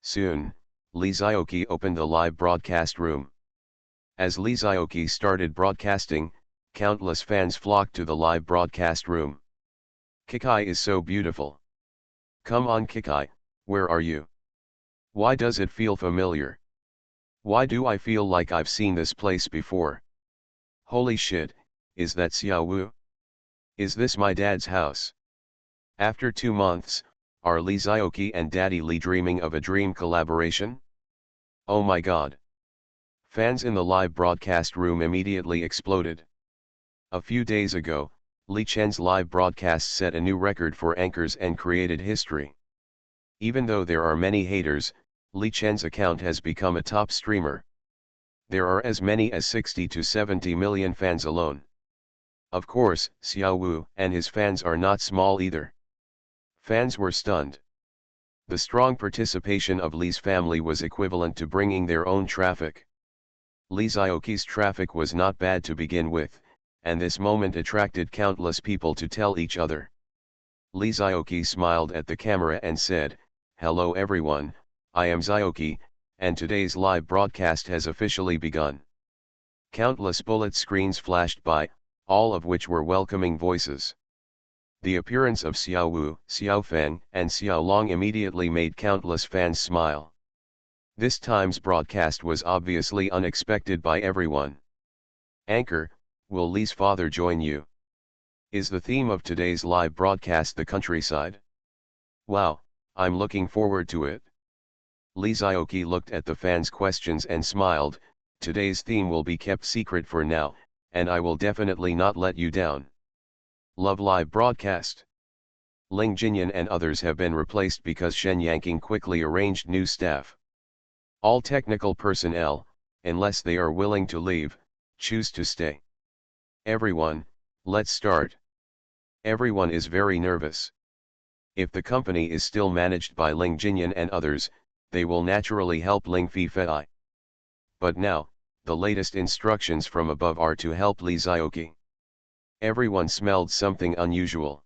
Soon, Li Zioqi opened the live broadcast room. As Li Zioqi started broadcasting, countless fans flocked to the live broadcast room. Kikai is so beautiful. Come on Kikai, where are you? Why does it feel familiar? Why do I feel like I've seen this place before? Holy shit, is that Xiao Wu? Is this my dad's house? After 2 months, are Li Zioqi and Daddy Li dreaming of a dream collaboration? Oh my god. Fans in the live broadcast room immediately exploded. A few days ago, Li Chen's live broadcast set a new record for anchors and created history. Even though there are many haters, Li Chen's account has become a top streamer. There are as many as 60 to 70 million fans alone. Of course, Xiao Wu and his fans are not small either. Fans were stunned. The strong participation of Li's family was equivalent to bringing their own traffic. Li Zioqi's traffic was not bad to begin with, and this moment attracted countless people to tell each other. Li Zioqi smiled at the camera and said, hello everyone, I am Zioqi, and today's live broadcast has officially begun. Countless bullet screens flashed by, all of which were welcoming voices. The appearance of Xiao Wu, Xiao Feng, and Xiao Long immediately made countless fans smile. This time's broadcast was obviously unexpected by everyone. Anchor, will Li's father join you? Is the theme of today's live broadcast the countryside? Wow, I'm looking forward to it. Li Zioqi looked at the fans' questions and smiled, today's theme will be kept secret for now, and I will definitely not let you down. Love live broadcast. Ling Jinyan and others have been replaced because Shen Yanqing quickly arranged new staff. All technical personnel, unless they are willing to leave, choose to stay. Everyone, let's start. Everyone is very nervous. If the company is still managed by Ling Jinyan and others, they will naturally help Ling Fifei. But now, the latest instructions from above are to help Li Zioqi. Everyone smelled something unusual.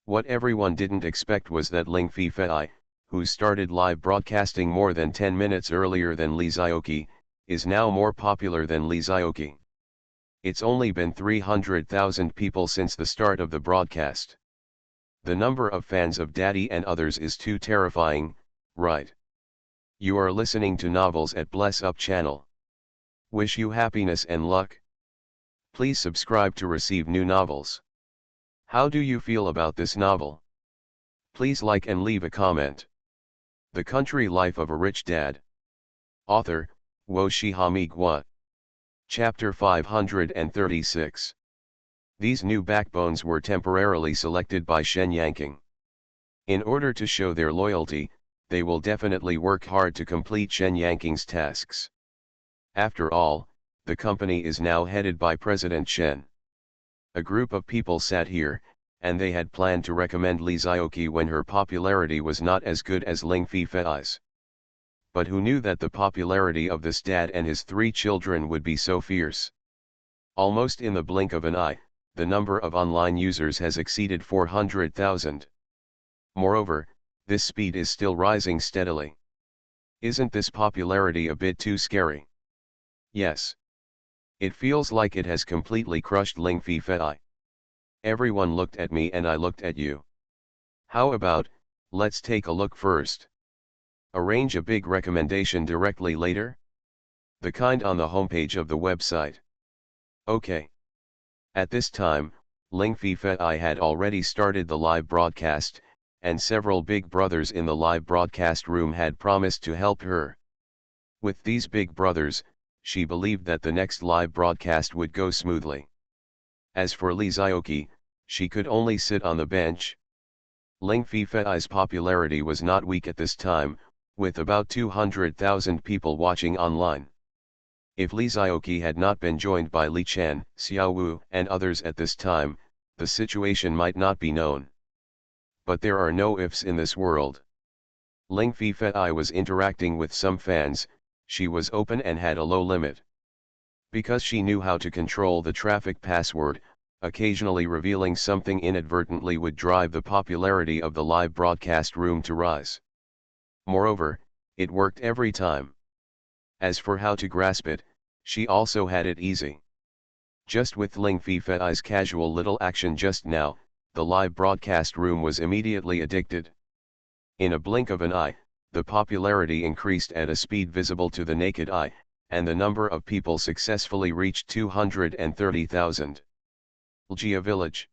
What everyone didn't expect was that Ling Fifei, who started live broadcasting more than 10 minutes earlier than Li Zioqi, is now more popular than Li Zioqi. It's only been 300,000 people since the start of the broadcast. The number of fans of Daddy and others is too terrifying, right? You are listening to Novels at Bless Up channel. Wish you happiness and luck. Please subscribe to receive new novels. How do you feel about this novel? Please like and leave a comment. The Country Life of a Rich Dad. Author, Wo Shihami Gua. Chapter 536. These new backbones were temporarily selected by Shen Yanqing. In order to show their loyalty, they will definitely work hard to complete Shen Yanqing's tasks. After all, the company is now headed by President Shen. A group of people sat here, and they had planned to recommend Li Zioqi when her popularity was not as good as Ling Fifei's. But who knew that the popularity of this dad and his 3 children would be so fierce? Almost in the blink of an eye, the number of online users has exceeded 400,000. Moreover, this speed is still rising steadily. Isn't this popularity a bit too scary? Yes. It feels like it has completely crushed Ling Fifei. Everyone looked at me and I looked at you. How about, let's take a look first. Arrange a big recommendation directly later? The kind on the homepage of the website. Okay. At this time, Ling Fei had already started the live broadcast, and several big brothers in the live broadcast room had promised to help her. With these big brothers, she believed that the next live broadcast would go smoothly. As for Lee Zioki, she could only sit on the bench. Ling Fei's popularity was not weak at this time, with about 200,000 people watching online. If Lee Zioki had not been joined by Li Chen, Xiao Wu, and others at this time, the situation might not be known. But there are no ifs in this world. Ling Fei was interacting with some fans, she was open and had a low limit. Because she knew how to control the traffic password, occasionally revealing something inadvertently would drive the popularity of the live broadcast room to rise. Moreover, it worked every time. As for how to grasp it, she also had it easy. Just with Ling Fei's casual little action just now, the live broadcast room was immediately addicted. In a blink of an eye, the popularity increased at a speed visible to the naked eye, and the number of people successfully reached 230,000. Ljia Village.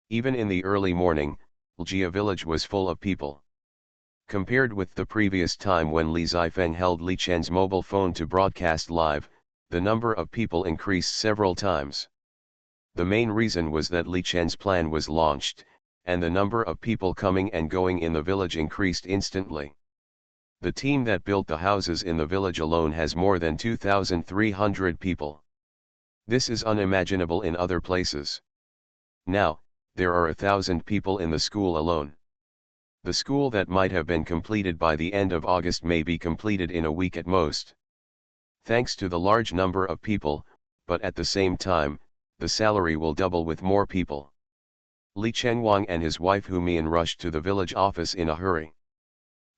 Even in the early morning, Ljia Village was full of people. Compared with the previous time when Li Zifeng held Li Chen's mobile phone to broadcast live, the number of people increased several times. The main reason was that Li Chen's plan was launched, and the number of people coming and going in the village increased instantly. The team that built the houses in the village alone has more than 2,300 people. This is unimaginable in other places. Now, there are 1,000 people in the school alone. The school that might have been completed by the end of August may be completed in a week at most. Thanks to the large number of people, but at the same time, the salary will double with more people. Li Chengwang and his wife Hu Mian rushed to the village office in a hurry.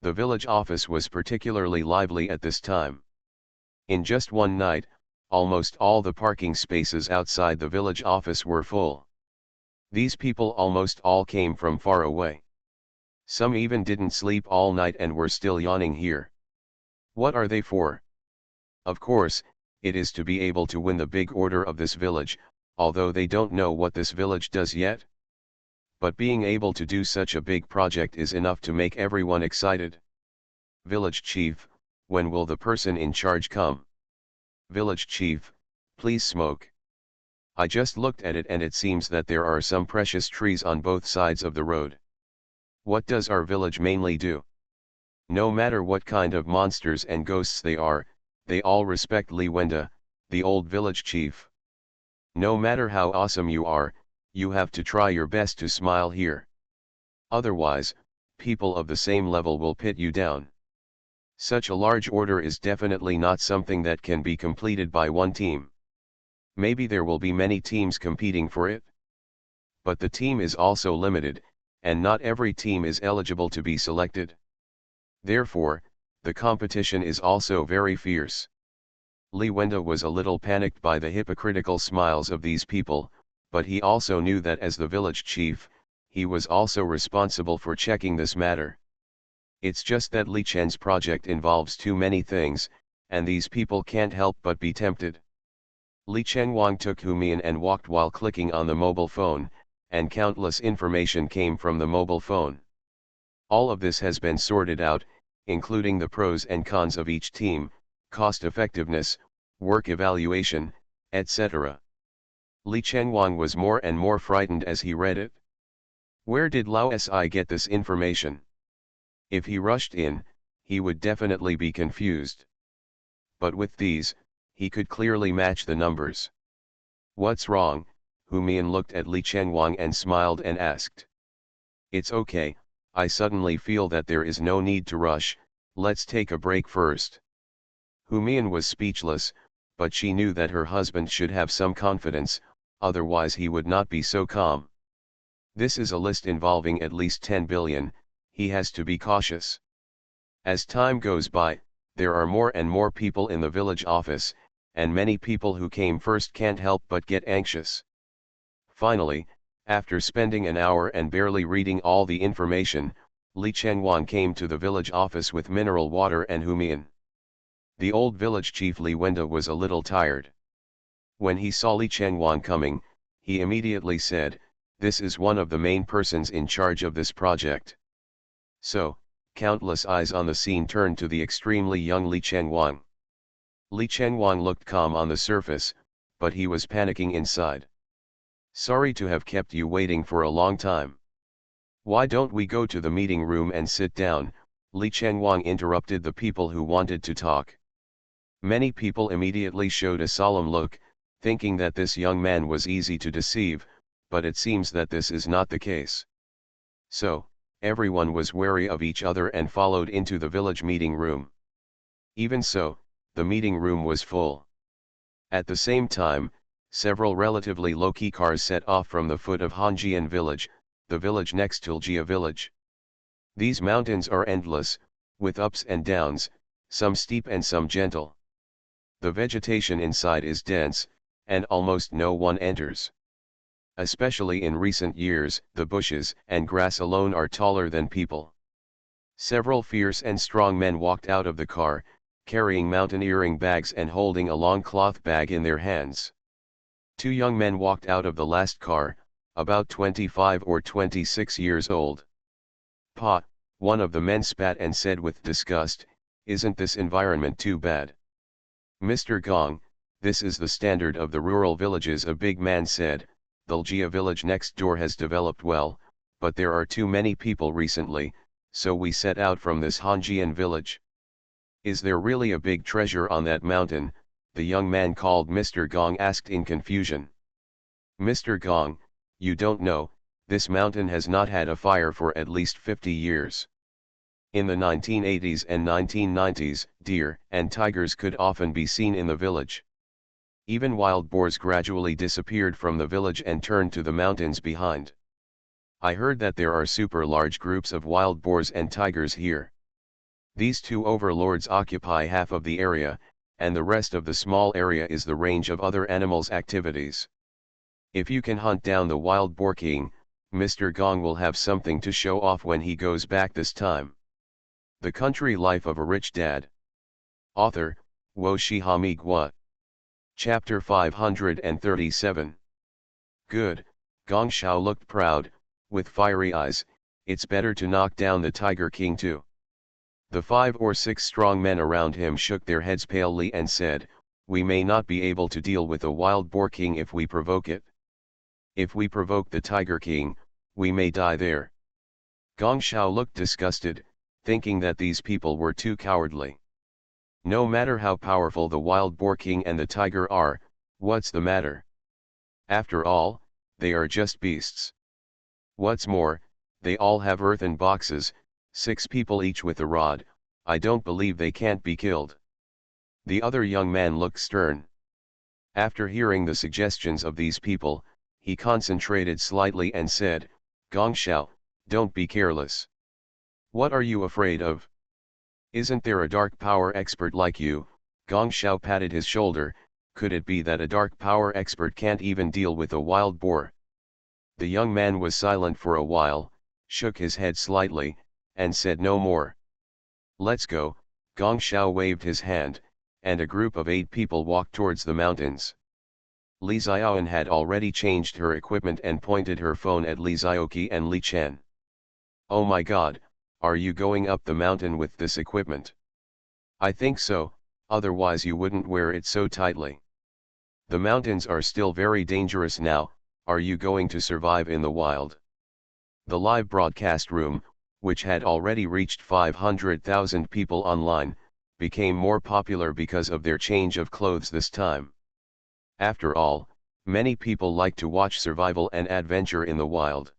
The village office was particularly lively at this time. In just one night, almost all the parking spaces outside the village office were full. These people almost all came from far away. Some even didn't sleep all night and were still yawning here. What are they for? Of course, it is to be able to win the big order of this village, although they don't know what this village does yet. But being able to do such a big project is enough to make everyone excited. Village Chief, when will the person in charge come? Village Chief, please smoke. I just looked at it and it seems that there are some precious trees on both sides of the road. What does our village mainly do? No matter what kind of monsters and ghosts they are, they all respect Li Wenda, the old village chief. No matter how awesome you are, you have to try your best to smile here. Otherwise, people of the same level will pit you down. Such a large order is definitely not something that can be completed by one team. Maybe there will be many teams competing for it. But the team is also limited, and not every team is eligible to be selected. Therefore, the competition is also very fierce. Li Wenda was a little panicked by the hypocritical smiles of these people, but he also knew that as the village chief, he was also responsible for checking this matter. It's just that Li Chen's project involves too many things, and these people can't help but be tempted. Li Chengwang took Hu Mian and walked while clicking on the mobile phone, and countless information came from the mobile phone. All of this has been sorted out, including the pros and cons of each team, cost effectiveness, work evaluation, etc. Li Chengwang was more and more frightened as he read it. Where did Lao Si get this information? If he rushed in, he would definitely be confused. But with these, he could clearly match the numbers. What's wrong? Hu Mian looked at Li Chengwang and smiled and asked. It's okay, I suddenly feel that there is no need to rush, let's take a break first. Hu Mian was speechless, but she knew that her husband should have some confidence, otherwise he would not be so calm. This is a list involving at least 10 billion, he has to be cautious. As time goes by, there are more and more people in the village office, and many people who came first can't help but get anxious. Finally, After spending an hour and barely reading all the information, Li Chengwan came to the village office with mineral water and humian. The old village chief Li Wenda was a little tired. When he saw Li Chengwan coming, he immediately said, "This is one of the main persons in charge of this project." So, countless eyes on the scene turned to the extremely young Li Chengwan. Li Chengwan looked calm on the surface, but he was panicking inside. "Sorry to have kept you waiting for a long time. Why don't we go to the meeting room and sit down?" Li Chengwan interrupted the people who wanted to talk. Many people immediately showed a solemn look, thinking that this young man was easy to deceive, but it seems that this is not the case. So, everyone was wary of each other and followed into the village meeting room. Even so, the meeting room was full. At the same time, several relatively low-key cars set off from the foot of Hanjian village, the village next to Ljia village. These mountains are endless, with ups and downs, some steep and some gentle. The vegetation inside is dense, and almost no one enters. Especially in recent years, the bushes and grass alone are taller than people. Several fierce and strong men walked out of the car, carrying mountaineering bags and holding a long cloth bag in their hands. Two young men walked out of the last car, about 25 or 26 years old. "Pa," one of the men spat and said with disgust, "isn't this environment too bad?" "Mr. Gong, this is the standard of the rural villages," a big man said. "The Ljia village next door has developed well, but there are too many people recently, so we set out from this Hanjian village." "Is there really a big treasure on that mountain?" the young man called Mr. Gong asked in confusion. "Mr. Gong, you don't know, this mountain has not had a fire for at least 50 years. In the 1980s and 1990s, deer and tigers could often be seen in the village. Even wild boars gradually disappeared from the village and turned to the mountains behind. I heard that there are super large groups of wild boars and tigers here. These two overlords occupy half of the area, and the rest of the small area is the range of other animals' activities. If you can hunt down the wild boar king, Mr. Gong will have something to show off when he goes back this time." The Country Life of a Rich Dad. Author, Wo Shihami Gua. Chapter 537. Good, Gong Shao looked proud, with fiery eyes. "It's better to knock down the Tiger King too." The 5 or 6 strong men around him shook their heads palely and said, "We may not be able to deal with the wild boar king if we provoke it. If we provoke the Tiger King, we may die there." Gong Shao looked disgusted, thinking that these people were too cowardly. No matter how powerful the wild boar king and the tiger are, what's the matter? After all, they are just beasts. What's more, they all have earthen boxes, 6 people each with a rod. I don't believe they can't be killed. The other young man looked stern. After hearing the suggestions of these people, he concentrated slightly and said, "Gong Shao, don't be careless. What are you afraid of? Isn't there a dark power expert like you?" Gong Shao patted his shoulder. "Could it be that a dark power expert can't even deal with a wild boar?" The young man was silent for a while, shook his head slightly, and said no more. "Let's go." Gong Shao waved his hand, and a group of 8 people walked towards the mountains. Li Xiaoan had already changed her equipment and pointed her phone at Li Xiaoqi and Li Chen. "Oh my god, are you going up the mountain with this equipment?" "I think so, otherwise you wouldn't wear it so tightly." "The mountains are still very dangerous now. Are you going to survive in the wild?" The live broadcast room, which had already reached 500,000 people online, became more popular because of their change of clothes this time. After all, many people like to watch survival and adventure in the wild.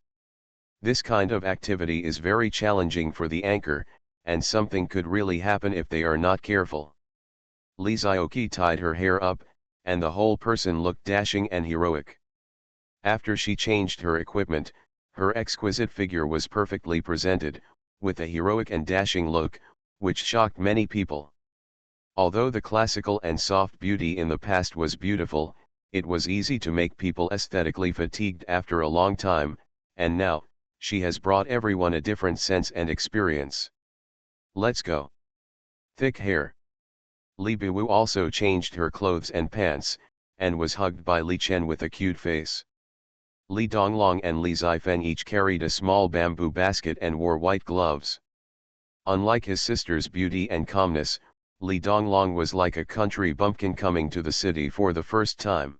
This kind of activity is very challenging for the anchor, and something could really happen if they are not careful. Li Xiaoqi tied her hair up, and the whole person looked dashing and heroic. After she changed her equipment, her exquisite figure was perfectly presented, with a heroic and dashing look, which shocked many people. Although the classical and soft beauty in the past was beautiful, it was easy to make people aesthetically fatigued after a long time, and now, she has brought everyone a different sense and experience. Let's go. Thick hair. Li Biwu also changed her clothes and pants, and was hugged by Li Chen with a cute face. Li Donglong and Li Zifeng each carried a small bamboo basket and wore white gloves. Unlike his sister's beauty and calmness, Li Donglong was like a country bumpkin coming to the city for the first time.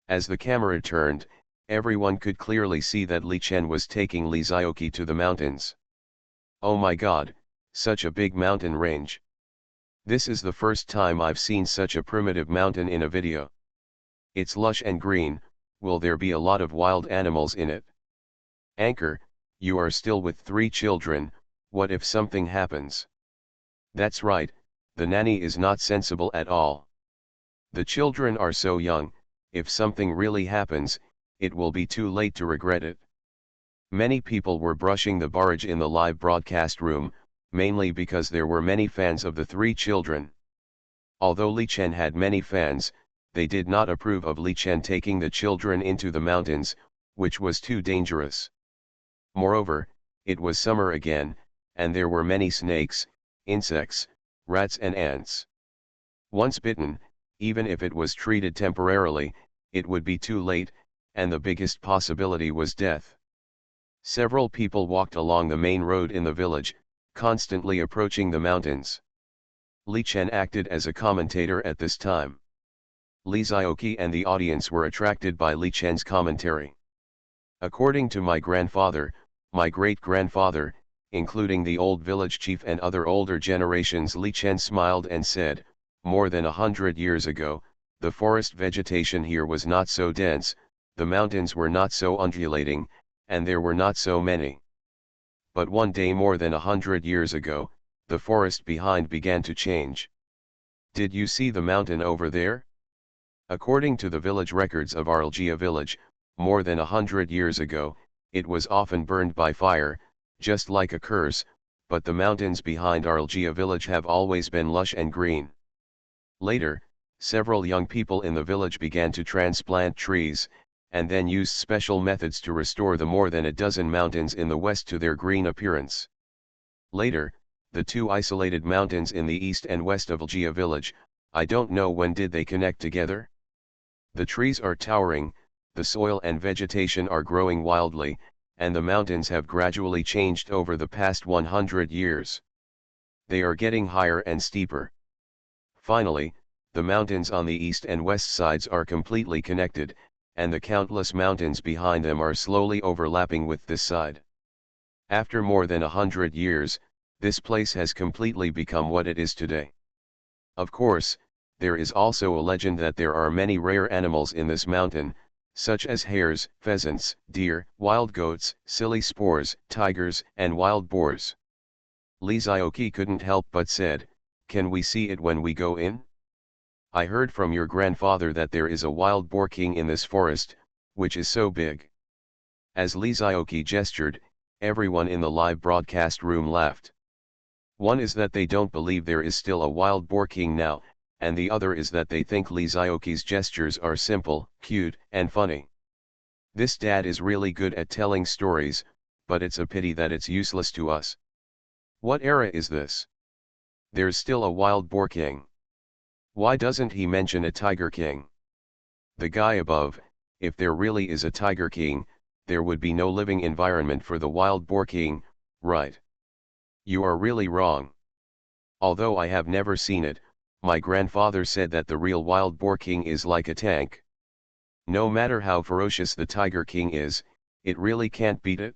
As the camera turned, everyone could clearly see that Li Chen was taking Li Zioqi to the mountains. Oh my god, such a big mountain range. This is the first time I've seen such a primitive mountain in a video. It's lush and green. Will there be a lot of wild animals in it? Anchor, you are still with 3 children, what if something happens? That's right, the nanny is not sensible at all. The children are so young, if something really happens, it will be too late to regret it. Many people were brushing the barrage in the live broadcast room, mainly because there were many fans of the 3 children. Although Li Chen had many fans, they did not approve of Li Chen taking the children into the mountains, which was too dangerous. Moreover, it was summer again, and there were many snakes, insects, rats and ants. Once bitten, even if it was treated temporarily, it would be too late, and the biggest possibility was death. Several people walked along the main road in the village, constantly approaching the mountains. Li Chen acted as a commentator at this time. Li Zioqi and the audience were attracted by Li Chen's commentary. According to my grandfather, my great-grandfather, including the old village chief and other older generations, Li Chen smiled and said, more than 100 years ago, the forest vegetation here was not so dense, the mountains were not so undulating, and there were not so many. But one day more than 100 years ago, the forest behind began to change. Did you see the mountain over there? According to the village records of Arljia village, more than 100 years ago, it was often burned by fire, just like a curse, but the mountains behind Arljia village have always been lush and green. Later, several young people in the village began to transplant trees, and then used special methods to restore the more than a dozen mountains in the west to their green appearance. Later, the 2 isolated mountains in the east and west of Aljia village, I don't know when did they connect together. The trees are towering, the soil and vegetation are growing wildly, and the mountains have gradually changed over the past 100 years. They are getting higher and steeper. Finally, the mountains on the east and west sides are completely connected, and the countless mountains behind them are slowly overlapping with this side. After more than 100 years, this place has completely become what it is today. Of course, there is also a legend that there are many rare animals in this mountain, such as hares, pheasants, deer, wild goats, silly spores, tigers, and wild boars. Li Zioqi couldn't help but said, "Can we see it when we go in? I heard from your grandfather that there is a wild boar king in this forest, which is so big." As Li Zioqi gestured, everyone in the live broadcast room laughed. One is that they don't believe there is still a wild boar king now, and the other is that they think Li Zioqi's gestures are simple, cute, and funny. This dad is really good at telling stories, but it's a pity that it's useless to us. What era is this? There's still a wild boar king. Why doesn't he mention a tiger king? The guy above, if there really is a tiger king, there would be no living environment for the wild boar king, right? You are really wrong. Although I have never seen it, my grandfather said that the real wild boar king is like a tank. No matter how ferocious the tiger king is, it really can't beat it.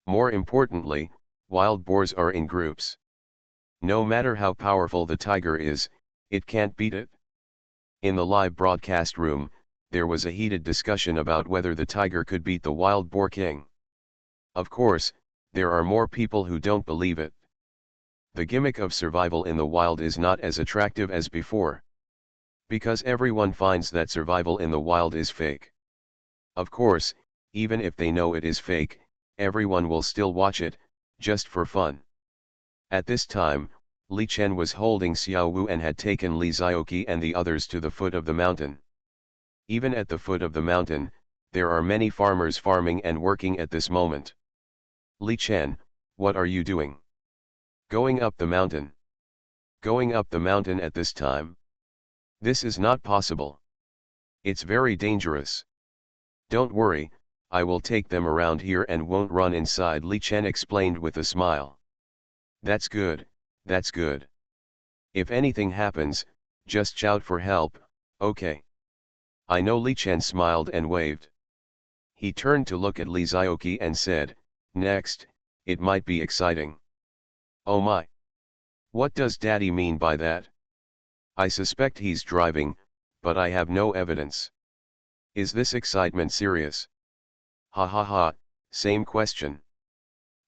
More importantly, wild boars are in groups. No matter how powerful the tiger is, it can't beat it. In the live broadcast room, there was a heated discussion about whether the tiger could beat the wild boar king. Of course, there are more people who don't believe it. The gimmick of survival in the wild is not as attractive as before. Because everyone finds that survival in the wild is fake. Of course, even if they know it is fake, everyone will still watch it, just for fun. At this time, Li Chen was holding Xiao Wu and had taken Li Zioqi and the others to the foot of the mountain. Even at the foot of the mountain, there are many farmers farming and working at this moment. Li Chen, what are you doing? Going up the mountain. Going up the mountain at this time? This is not possible. It's very dangerous. Don't worry, I will take them around here and won't run inside, Li Chen explained with a smile. That's good, that's good. If anything happens, just shout for help, okay? I know, Li Chen smiled and waved. He turned to look at Li Zioqi and said, next, it might be exciting. Oh my! What does Daddy mean by that? I suspect he's driving, but I have no evidence. Is this excitement serious? Ha ha ha, same question.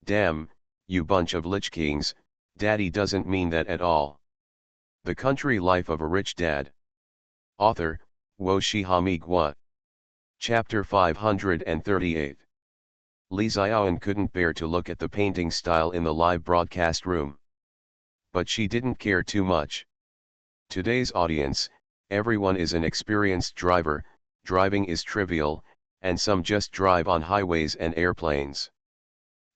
Damn, you bunch of lich kings, Daddy doesn't mean that at all. The Country Life of a Rich Dad. Author, Wo Shihami Gua. Chapter 538. Li Xiaoan couldn't bear to look at the painting style in the live broadcast room. But she didn't care too much. Today's audience, everyone is an experienced driver, driving is trivial, and some just drive on highways and airplanes.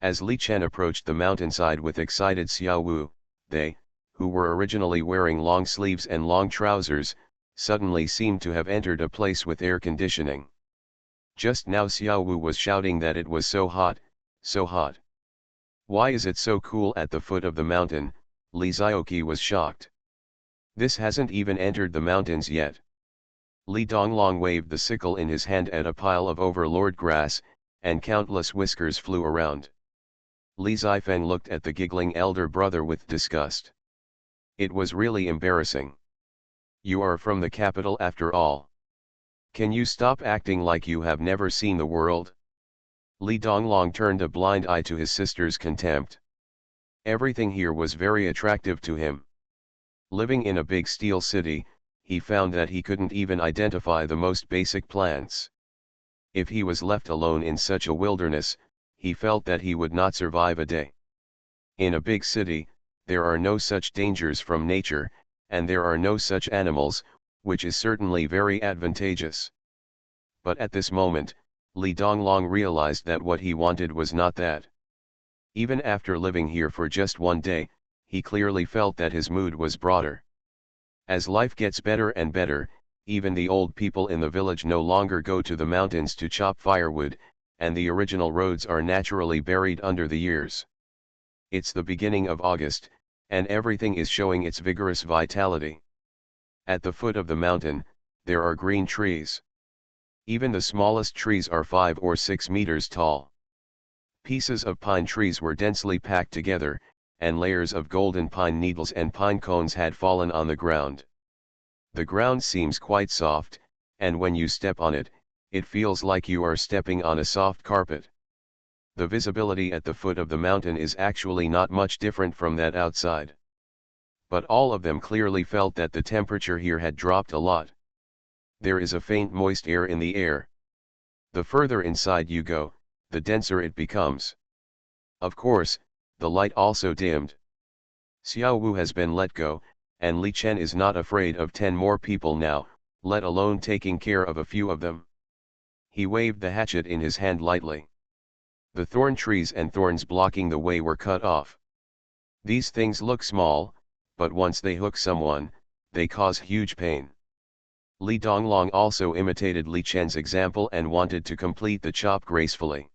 As Li Chen approached the mountainside with excited Xiao Wu, they, who were originally wearing long sleeves and long trousers, suddenly seemed to have entered a place with air conditioning. Just now Xiao Wu was shouting that it was so hot, so hot. Why is it so cool at the foot of the mountain? Li Zioqi was shocked. This hasn't even entered the mountains yet. Li Donglong waved the sickle in his hand at a pile of overlord grass, and countless whiskers flew around. Li Zifeng looked at the giggling elder brother with disgust. It was really embarrassing. You are from the capital after all. Can you stop acting like you have never seen the world? Li Donglong turned a blind eye to his sister's contempt. Everything here was very attractive to him. Living in a big steel city, he found that he couldn't even identify the most basic plants. If he was left alone in such a wilderness, he felt that he would not survive a day. In a big city, there are no such dangers from nature, and there are no such animals, which is certainly very advantageous. But at this moment, Li Donglong realized that what he wanted was not that. Even after living here for just one day, he clearly felt that his mood was broader. As life gets better and better, even the old people in the village no longer go to the mountains to chop firewood, and the original roads are naturally buried under the years. It's the beginning of August, and everything is showing its vigorous vitality. At the foot of the mountain, there are green trees. Even the smallest trees are 5 or 6 meters tall. Pieces of pine trees were densely packed together, and layers of golden pine needles and pine cones had fallen on the ground. The ground seems quite soft, and when you step on it, it feels like you are stepping on a soft carpet. The visibility at the foot of the mountain is actually not much different from that outside. But all of them clearly felt that the temperature here had dropped a lot. There is a faint moist air in the air. The further inside you go, the denser it becomes. Of course, the light also dimmed. Xiao Wu has been let go, and Li Chen is not afraid of 10 more people now, let alone taking care of a few of them. He waved the hatchet in his hand lightly. The thorn trees and thorns blocking the way were cut off. These things look small, but once they hook someone, they cause huge pain. Li Donglong also imitated Li Chen's example and wanted to complete the chop gracefully.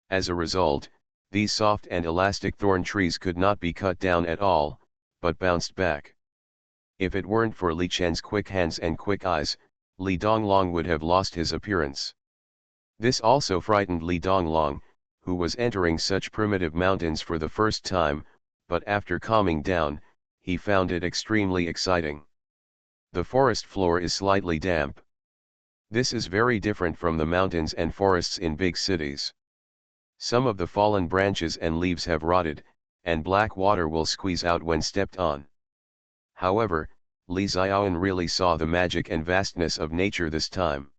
As a result, these soft and elastic thorn trees could not be cut down at all, but bounced back. If it weren't for Li Chen's quick hands and quick eyes, Li Donglong would have lost his appearance. This also frightened Li Donglong, who was entering such primitive mountains for the first time, but after calming down, he found it extremely exciting. The forest floor is slightly damp. This is very different from the mountains and forests in big cities. Some of the fallen branches and leaves have rotted, and black water will squeeze out when stepped on. However, Li Xiaoan really saw the magic and vastness of nature this time.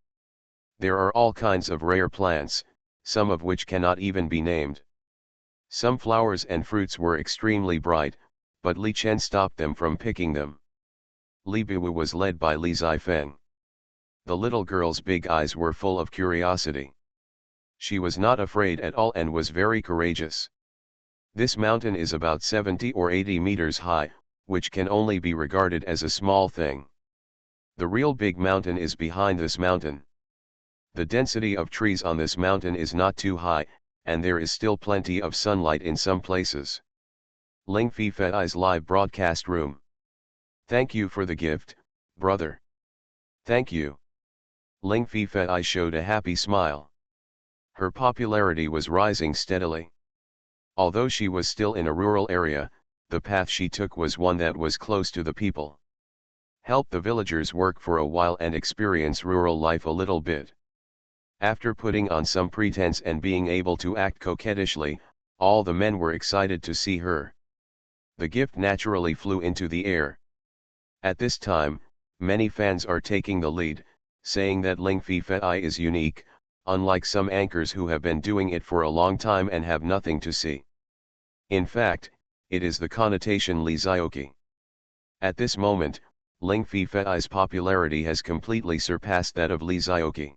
There are all kinds of rare plants, some of which cannot even be named. Some flowers and fruits were extremely bright, but Li Chen stopped them from picking them. Li Biwu was led by Li Zifeng. The little girl's big eyes were full of curiosity. She was not afraid at all and was very courageous. This mountain is about 70 or 80 meters high, which can only be regarded as a small thing. The real big mountain is behind this mountain. The density of trees on this mountain is not too high, and there is still plenty of sunlight in some places. Ling Fi Fei's live broadcast room. Thank you for the gift, brother. Thank you. Ling Fi Fei showed a happy smile. Her popularity was rising steadily. Although she was still in a rural area, the path she took was one that was close to the people. Help the villagers work for a while and experience rural life a little bit. After putting on some pretense and being able to act coquettishly, all the men were excited to see her. The gift naturally flew into the air. At this time, many fans are taking the lead, saying that Ling Fi Fei is unique, unlike some anchors who have been doing it for a long time and have nothing to see. In fact, it is the connotation Li Zhaoqi. At this moment, Ling Fi Fei's popularity has completely surpassed that of Li Zhaoqi.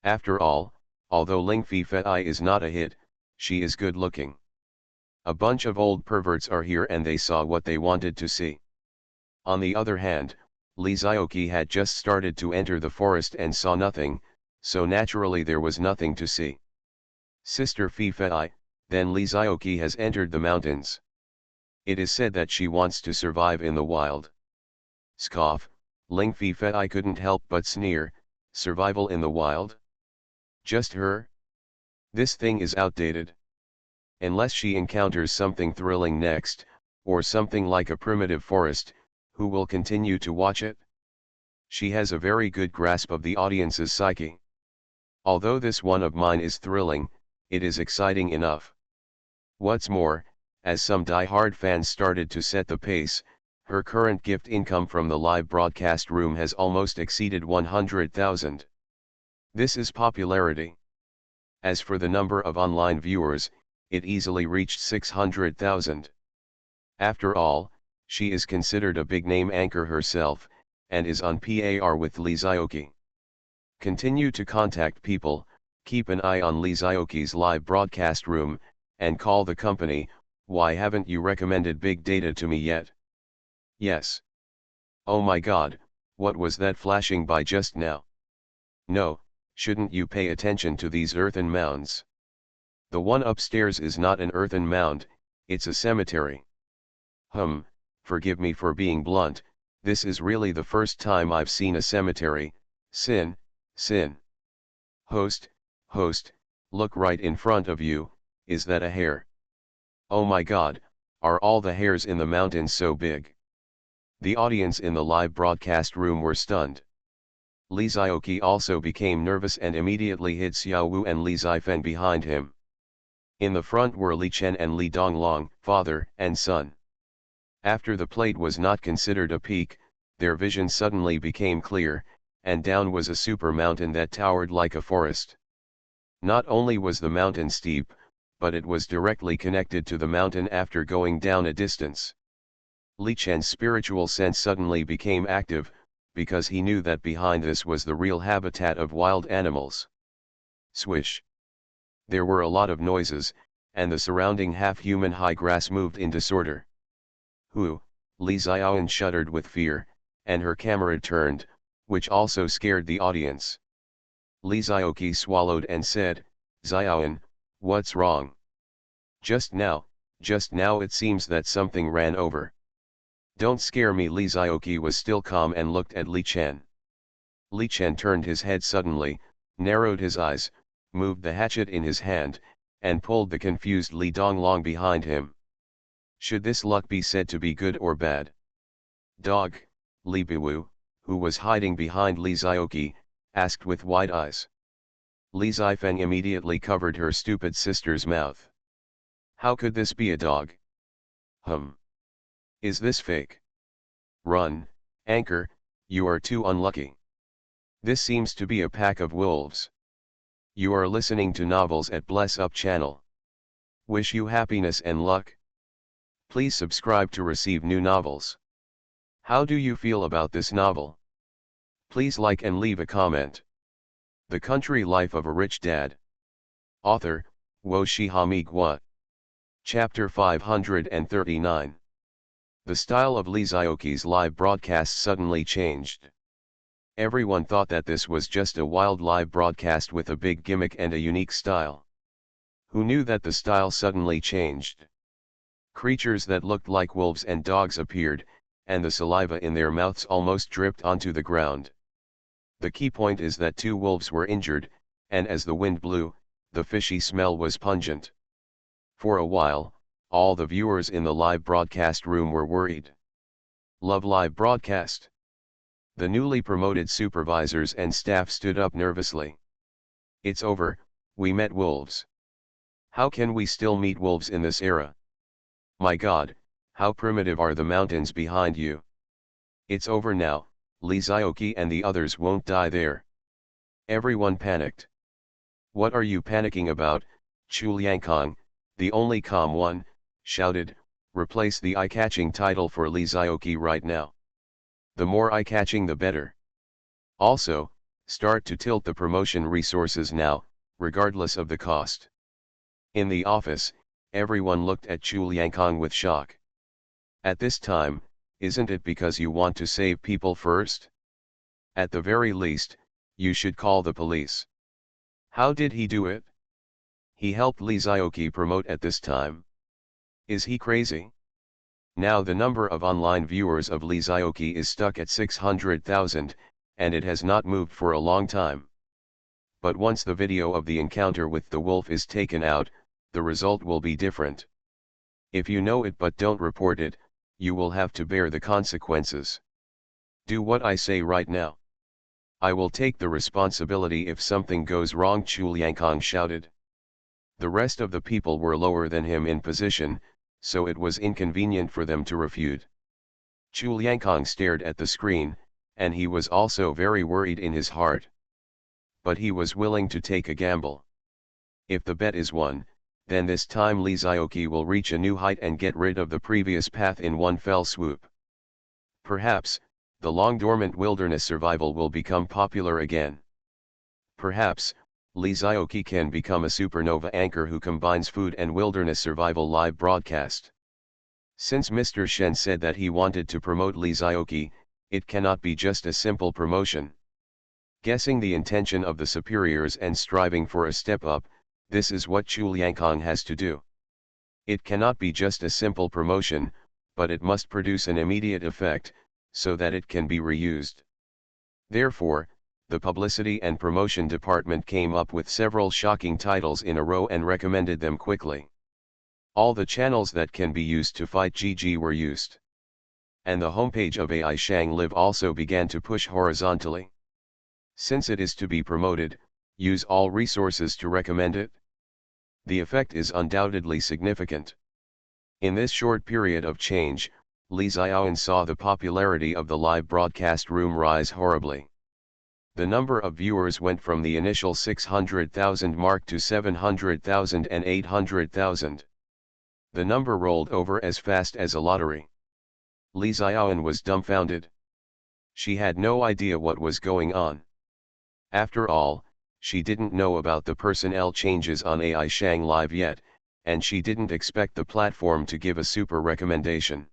After all, although Ling Fi Fei is not a hit, she is good looking. A bunch of old perverts are here and they saw what they wanted to see. On the other hand, Li Zhaoqi had just started to enter the forest and saw nothing, so naturally there was nothing to see. Sister Fi Fei, then Li Zhaoqi has entered the mountains. It is said that she wants to survive in the wild. Scoff, Ling Fi Fei couldn't help but sneer, survival in the wild? Just her? This thing is outdated. Unless she encounters something thrilling next, or something like a primitive forest, who will continue to watch it? She has a very good grasp of the audience's psyche. Although this one of mine is thrilling, it is exciting enough. What's more, as some die-hard fans started to set the pace, her current gift income from the live broadcast room has almost exceeded 100,000. This is popularity. As for the number of online viewers, it easily reached 600,000. After all, she is considered a big-name anchor herself, and is on par with Li Zhaoqi. Continue to contact people, keep an eye on Li Zhaoqi's live broadcast room, and call the company. Why haven't you recommended big data to me yet? Yes. Oh my god, what was that flashing by just now? No, shouldn't you pay attention to these earthen mounds? The one upstairs is not an earthen mound, it's a cemetery. Forgive me for being blunt, this is really the first time I've seen a cemetery. Sin. Host, look right in front of you, is that a hare? Oh my god, are all the hares in the mountains so big? The audience in the live broadcast room were stunned. Li Zhaoqi also became nervous and immediately hid Xiao Wu and Li Zhifen behind him. In the front were Li Chen and Li Donglong, father and son. After the plate was not considered a peak, their vision suddenly became clear, and down was a super mountain that towered like a forest. Not only was the mountain steep, but it was directly connected to the mountain after going down a distance. Li Chen's spiritual sense suddenly became active, because he knew that behind this was the real habitat of wild animals. Swish! There were a lot of noises, and the surrounding half-human high grass moved in disorder. Li Xiaoan shuddered with fear, and her camera turned, which also scared the audience. Li Zhaoqi swallowed and said, Xiaoan, what's wrong? Just now it seems that something ran over. Don't scare me. Li Zhaoqi was still calm and looked at Li Chen. Li Chen turned his head suddenly, narrowed his eyes, moved the hatchet in his hand, and pulled the confused Li Donglong behind him. Should this luck be said to be good or bad? Dog, Li Biwu, who was hiding behind Li Zhaoqi, asked with wide eyes. Li Zifeng immediately covered her stupid sister's mouth. How could this be a dog? Is this fake? Run, anchor, you are too unlucky. This seems to be a pack of wolves. You are listening to Novels at Bless Up channel. Wish you happiness and luck. Please subscribe to receive new novels. How do you feel about this novel? Please like and leave a comment. The Country Life of a Rich Dad. Author, Wo-shi-ha-mi-gwa. Chapter 539. The style of Lee Zioki's live broadcast suddenly changed. Everyone thought that this was just a wild live broadcast with a big gimmick and a unique style. Who knew that the style suddenly changed? Creatures that looked like wolves and dogs appeared, and the saliva in their mouths almost dripped onto the ground. The key point is that 2 wolves were injured, and as the wind blew, the fishy smell was pungent. For a while, all the viewers in the live broadcast room were worried. Love live broadcast. The newly promoted supervisors and staff stood up nervously. It's over, we met wolves. How can we still meet wolves in this era? My God, how primitive are the mountains behind you? It's over now, Lee Zioki and the others won't die there. Everyone panicked. What are you panicking about? Chu Liangkong, the only calm one, shouted, replace the eye-catching title for Lee Zioki right now. The more eye-catching the better. Also, start to tilt the promotion resources now, regardless of the cost. In the office, everyone looked at Chu Liangkong with shock. At this time, isn't it because you want to save people first? At the very least, you should call the police. How did he do it? He helped Lee Zioki promote at this time. Is he crazy? Now the number of online viewers of Lee Zioki is stuck at 600,000, and it has not moved for a long time. But once the video of the encounter with the wolf is taken out, the result will be different. If you know it but don't report it, you will have to bear the consequences. Do what I say right now. I will take the responsibility if something goes wrong, Chu Liangkong shouted. The rest of the people were lower than him in position, so it was inconvenient for them to refute. Chu Liangkong stared at the screen, and he was also very worried in his heart. But he was willing to take a gamble. If the bet is won, then this time Lee Zioki will reach a new height and get rid of the previous path in one fell swoop. Perhaps, the long-dormant wilderness survival will become popular again. Perhaps, Lee Zioki can become a supernova anchor who combines food and wilderness survival live broadcast. Since Mr. Shen said that he wanted to promote Lee Zioki, it cannot be just a simple promotion. Guessing the intention of the superiors and striving for a step up, this is what Chu Liangkong has to do. It cannot be just a simple promotion, but it must produce an immediate effect, so that it can be reused. Therefore, the publicity and promotion department came up with several shocking titles in a row and recommended them quickly. All the channels that can be used to fight GG were used. And the homepage of AI Shang Live also began to push horizontally. Since it is to be promoted, use all resources to recommend it. The effect is undoubtedly significant. In this short period of change, Lee Zioan saw the popularity of the live broadcast room rise horribly. The number of viewers went from the initial 600,000 mark to 700,000 and 800,000. The number rolled over as fast as a lottery. Lee Zioan was dumbfounded. She had no idea what was going on. After all, she didn't know about the personnel changes on AI Shang Live yet, and she didn't expect the platform to give a super recommendation.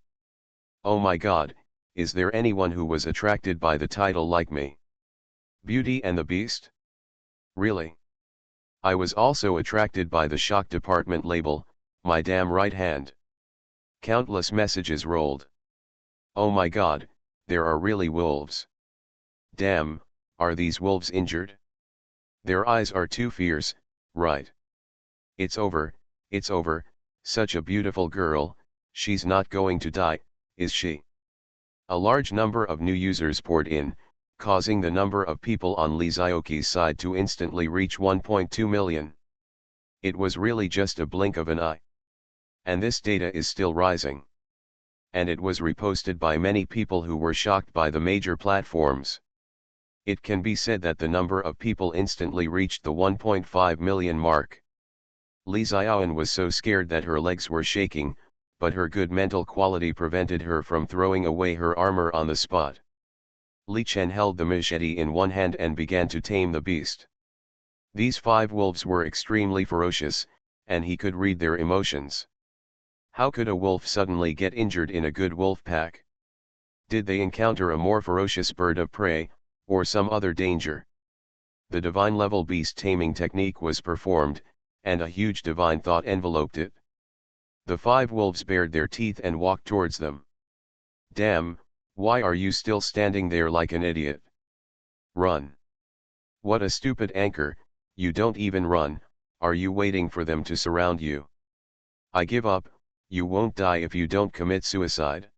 Oh my God, is there anyone who was attracted by the title like me? Beauty and the Beast? Really? I was also attracted by the shock department label, my damn right hand. Countless messages rolled. Oh my God, there are really wolves. Damn, are these wolves injured? Their eyes are too fierce, right? It's over, such a beautiful girl, she's not going to die, is she? A large number of new users poured in, causing the number of people on Lee Zioki's side to instantly reach 1.2 million. It was really just a blink of an eye. And this data is still rising. And it was reposted by many people who were shocked by the major platforms. It can be said that the number of people instantly reached the 1.5 million mark. Lee Zioan was so scared that her legs were shaking, but her good mental quality prevented her from throwing away her armor on the spot. Li Chen held the machete in one hand and began to tame the beast. These 5 wolves were extremely ferocious, and he could read their emotions. How could a wolf suddenly get injured in a good wolf pack? Did they encounter a more ferocious bird of prey, or some other danger? The divine level beast taming technique was performed, and a huge divine thought enveloped it. The 5 wolves bared their teeth and walked towards them. Damn, why are you still standing there like an idiot? Run. What a stupid anchor, you don't even run, are you waiting for them to surround you? I give up, you won't die if you don't commit suicide.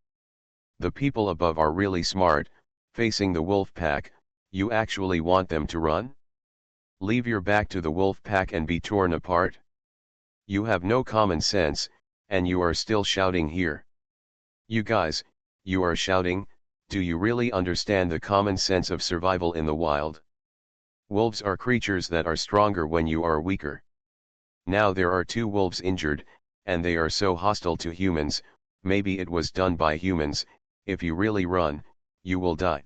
The people above are really smart, facing the wolf pack, you actually want them to run? Leave your back to the wolf pack and be torn apart? You have no common sense, and you are still shouting here. You guys, you are shouting, do you really understand the common sense of survival in the wild? Wolves are creatures that are stronger when you are weaker. Now there are 2 wolves injured, and they are so hostile to humans, maybe it was done by humans, if you really run, you will die.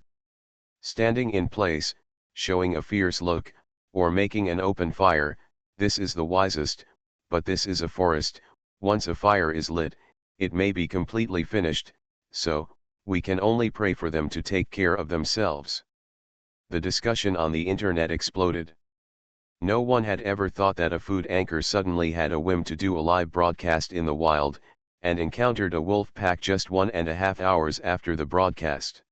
Standing in place, showing a fierce look, or making an open fire, this is the wisest, but this is a forest, once a fire is lit, it may be completely finished, so, we can only pray for them to take care of themselves. The discussion on the internet exploded. No one had ever thought that a food anchor suddenly had a whim to do a live broadcast in the wild, and encountered a wolf pack just 1.5 hours after the broadcast.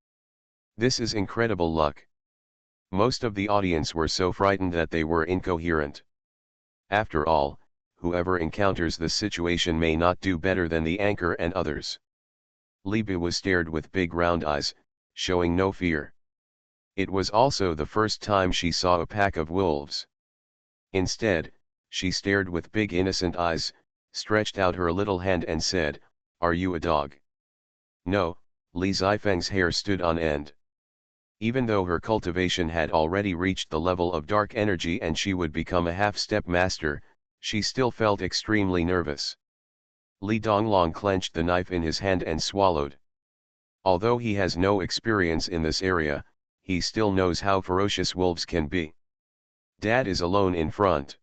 This is incredible luck. Most of the audience were so frightened that they were incoherent. After all, whoever encounters the situation may not do better than the anchor and others. Libu was stared with big round eyes, showing no fear. It was also the first time she saw a pack of wolves. Instead, she stared with big innocent eyes, stretched out her little hand and said, "Are you a dog?" No, Li Zifeng's hair stood on end. Even though her cultivation had already reached the level of dark energy and she would become a half-step master, she still felt extremely nervous. Li Donglong clenched the knife in his hand and swallowed. Although he has no experience in this area, he still knows how ferocious wolves can be. Dad is alone in front.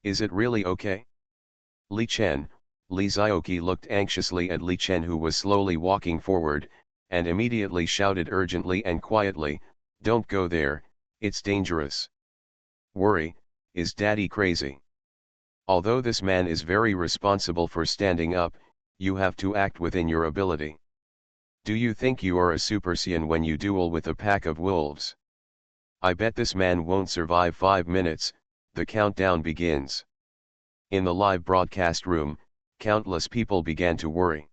Is it really okay? Li Chen, Li Zioqi looked anxiously at Li Chen who was slowly walking forward, and immediately shouted urgently and quietly, "Don't go there, it's dangerous." Worry, is Daddy crazy? Although this man is very responsible for standing up, you have to act within your ability. Do you think you are a Super Saiyan when you duel with a pack of wolves? I bet this man won't survive 5 minutes, the countdown begins. In the live broadcast room, countless people began to worry.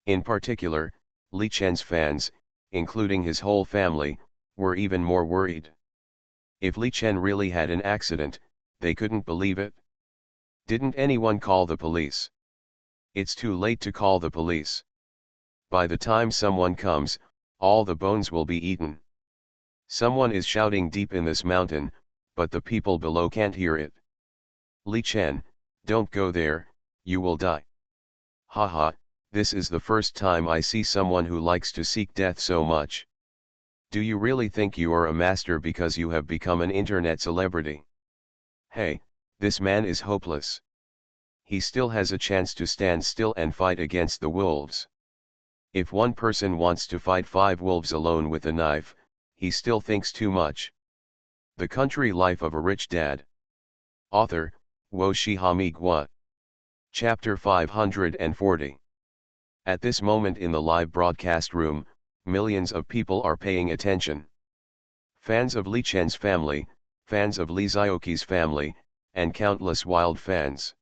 In particular, Li Chen's fans, including his whole family, were even more worried. If Li Chen really had an accident, they couldn't believe it. Didn't anyone call the police? It's too late to call the police. By the time someone comes, all the bones will be eaten. Someone is shouting deep in this mountain, but the people below can't hear it. Li Chen, don't go there, you will die. Haha, this is the first time I see someone who likes to seek death so much. Do you really think you are a master because you have become an internet celebrity? Hey, this man is hopeless. He still has a chance to stand still and fight against the wolves. If one person wants to fight 5 wolves alone with a knife, he still thinks too much. The Country Life of a Rich Dad. Author, Wo Shihami Gua. Chapter 540. At this moment in the live broadcast room, millions of people are paying attention. Fans of Li Chen's family, fans of Li Zioqi's family, and countless wild fans.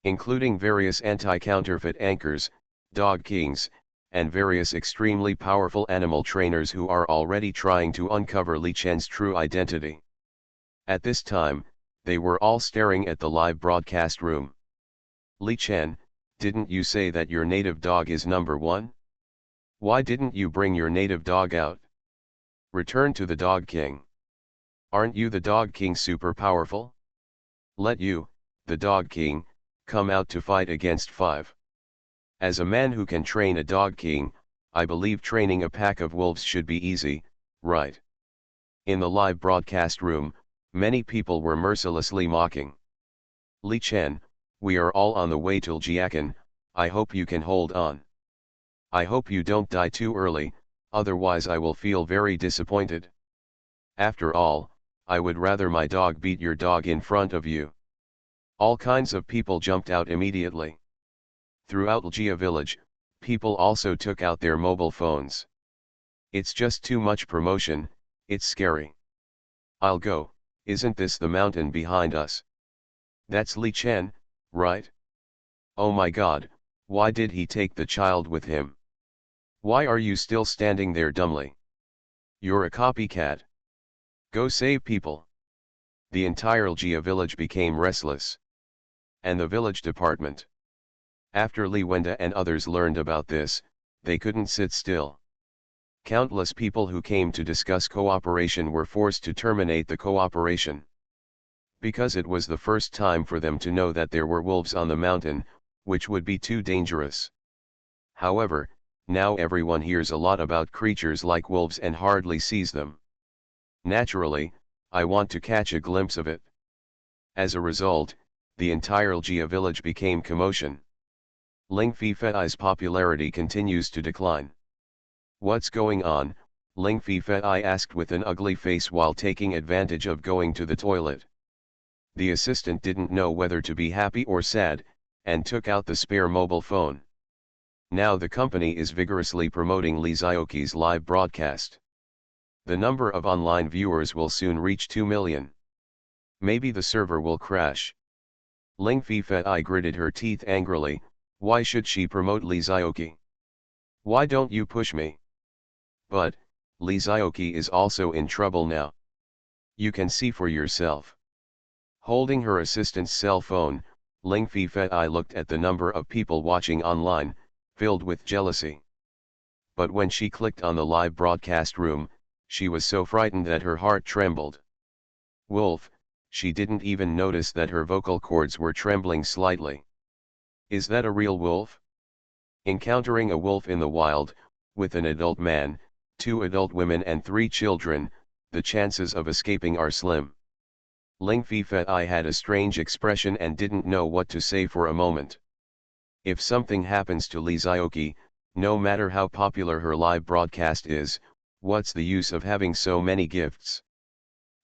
Including various anti-counterfeit anchors, dog kings, and various extremely powerful animal trainers who are already trying to uncover Li Chen's true identity. At this time, they were all staring at the live broadcast room. Li Chen, didn't you say that your native dog is number 1? Why didn't you bring your native dog out? Return to the Dog King. Aren't you the Dog King super powerful? Let you, the Dog King, come out to fight against 5. As a man who can train a Dog King, I believe training a pack of wolves should be easy, right? In the live broadcast room, many people were mercilessly mocking. Li Chen, we are all on the way to Ljiakan, I hope you can hold on. I hope you don't die too early, otherwise I will feel very disappointed. After all, I would rather my dog beat your dog in front of you. All kinds of people jumped out immediately. Throughout Ljia village, people also took out their mobile phones. It's just too much promotion, it's scary. I'll go, isn't this the mountain behind us? That's Li Chen, right? Oh my god, why did he take the child with him? Why are you still standing there dumbly? You're a copycat. Go save people. The entire Ljia village became restless. And the village department. After Li Wenda and others learned about this, they couldn't sit still. Countless people who came to discuss cooperation were forced to terminate the cooperation. Because it was the first time for them to know that there were wolves on the mountain, which would be too dangerous. However, now everyone hears a lot about creatures like wolves and hardly sees them. Naturally, I want to catch a glimpse of it. As a result, the entire Ljia village became commotion. Ling Fei's popularity continues to decline. What's going on? Ling Fei asked with an ugly face while taking advantage of going to the toilet. The assistant didn't know whether to be happy or sad, and took out the spare mobile phone. Now the company is vigorously promoting Li Zioqi's live broadcast. The number of online viewers will soon reach 2 million. Maybe the server will crash. Ling Fei gritted her teeth angrily. Why should she promote Li Zioqi? Why don't you push me? But, Li Zioqi is also in trouble now. You can see for yourself. Holding her assistant's cell phone, Ling Fei looked at the number of people watching online, filled with jealousy. But when she clicked on the live broadcast room, she was so frightened that her heart trembled. Wolf, she didn't even notice that her vocal cords were trembling slightly. Is that a real wolf? Encountering a wolf in the wild, with an adult man, 2 adult women and 3 children, the chances of escaping are slim. Ling Fei had a strange expression and didn't know what to say for a moment. If something happens to Li Zioqi, no matter how popular her live broadcast is, what's the use of having so many gifts?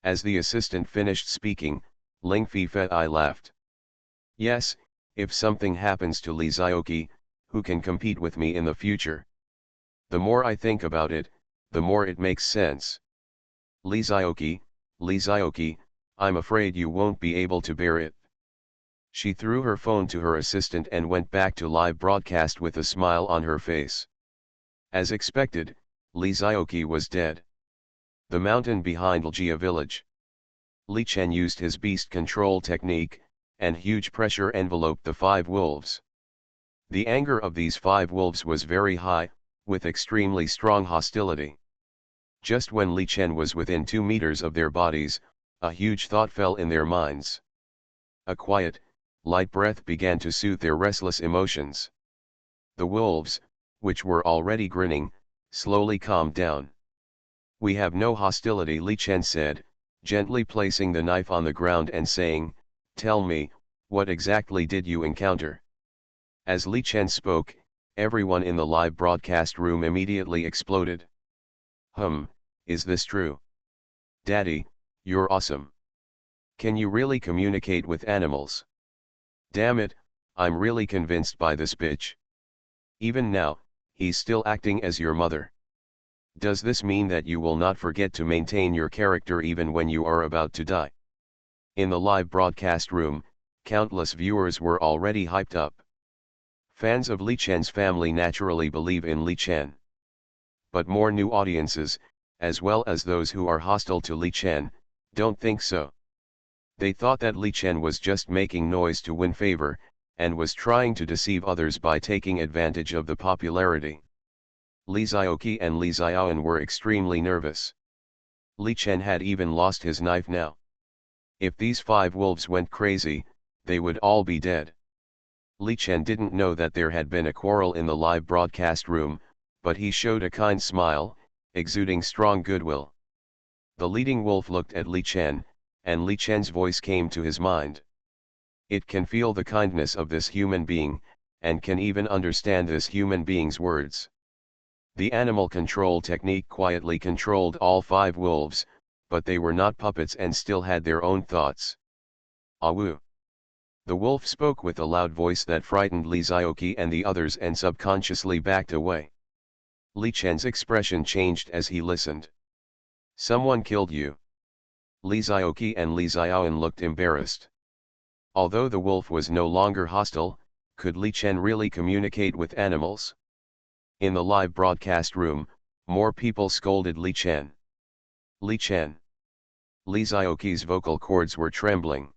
As the assistant finished speaking, Ling Fei laughed. Yes, if something happens to Li Zioqi, who can compete with me in the future? The more I think about it, the more it makes sense. Li Zioqi, I'm afraid you won't be able to bear it. She threw her phone to her assistant and went back to live broadcast with a smile on her face. As expected, Li Zioqi was dead. The mountain behind Ljia village. Li Chen used his beast control technique, and huge pressure enveloped the 5 wolves. The anger of these 5 wolves was very high, with extremely strong hostility. Just when Li Chen was within 2 meters of their bodies, a huge thought fell in their minds. A quiet, light breath began to soothe their restless emotions. The wolves, which were already grinning, slowly calmed down. We have no hostility, Li Chen said, gently placing the knife on the ground and saying, Tell me, what exactly did you encounter? As Li Chen spoke, everyone in the live broadcast room immediately exploded. Is this true? Daddy, you're awesome. Can you really communicate with animals? Damn it, I'm really convinced by this bitch. Even now, he's still acting as your mother. Does this mean that you will not forget to maintain your character even when you are about to die? In the live broadcast room, countless viewers were already hyped up. Fans of Li Chen's family naturally believe in Li Chen. But more new audiences, as well as those who are hostile to Li Chen, don't think so. They thought that Li Chen was just making noise to win favor, and was trying to deceive others by taking advantage of the popularity. Li Zioqi and Li Xiaoan were extremely nervous. Li Chen had even lost his knife now. If these 5 wolves went crazy, they would all be dead. Li Chen didn't know that there had been a quarrel in the live broadcast room, but he showed a kind smile, exuding strong goodwill. The leading wolf looked at Li Chen, and Li Chen's voice came to his mind. It can feel the kindness of this human being, and can even understand this human being's words. The animal control technique quietly controlled all 5 wolves, but they were not puppets and still had their own thoughts. Awu. The wolf spoke with a loud voice that frightened Li Zioqi and the others and subconsciously backed away. Li Chen's expression changed as he listened. Someone killed you. Li Zioqi and Li Xiaoan looked embarrassed. Although the wolf was no longer hostile, could Li Chen really communicate with animals? In the live broadcast room, more people scolded Li Chen. Li Chen. Li Zioqi's vocal cords were trembling.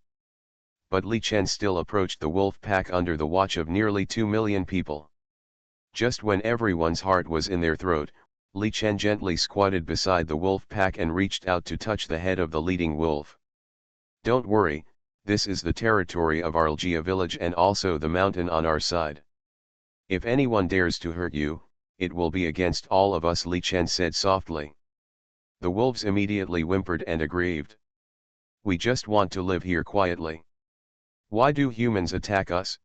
But Li Chen still approached the wolf pack under the watch of nearly 2 million people. Just when everyone's heart was in their throat, Li Chen gently squatted beside the wolf pack and reached out to touch the head of the leading wolf. Don't worry, this is the territory of Arljia village and also the mountain on our side. If anyone dares to hurt you, it will be against all of us, Li Chen said softly. The wolves immediately whimpered and aggrieved. We just want to live here quietly. Why do humans attack us?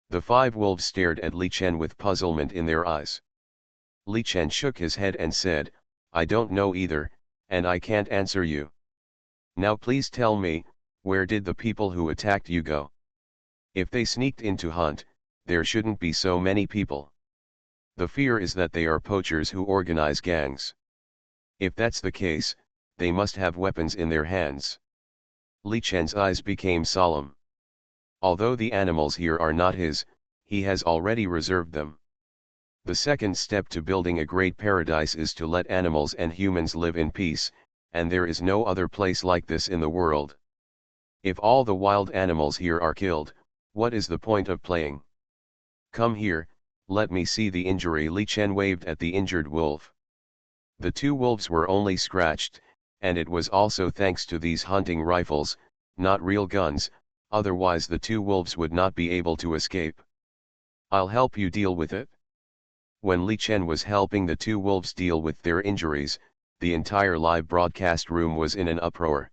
The 5 wolves stared at Li Chen with puzzlement in their eyes. Li Chen shook his head and said, I don't know either, and I can't answer you. Now please tell me, where did the people who attacked you go? If they sneaked in to hunt, there shouldn't be so many people. The fear is that they are poachers who organize gangs. If that's the case, they must have weapons in their hands. Li Chen's eyes became solemn. Although the animals here are not his, he has already reserved them. The second step to building a great paradise is to let animals and humans live in peace, and there is no other place like this in the world. If all the wild animals here are killed, what is the point of playing? Come here, let me see the injury. Li Chen waved at the injured wolf. The 2 wolves were only scratched, and it was also thanks to these hunting rifles, not real guns, otherwise the 2 wolves would not be able to escape. I'll help you deal with it. When Li Chen was helping the 2 wolves deal with their injuries, the entire live broadcast room was in an uproar.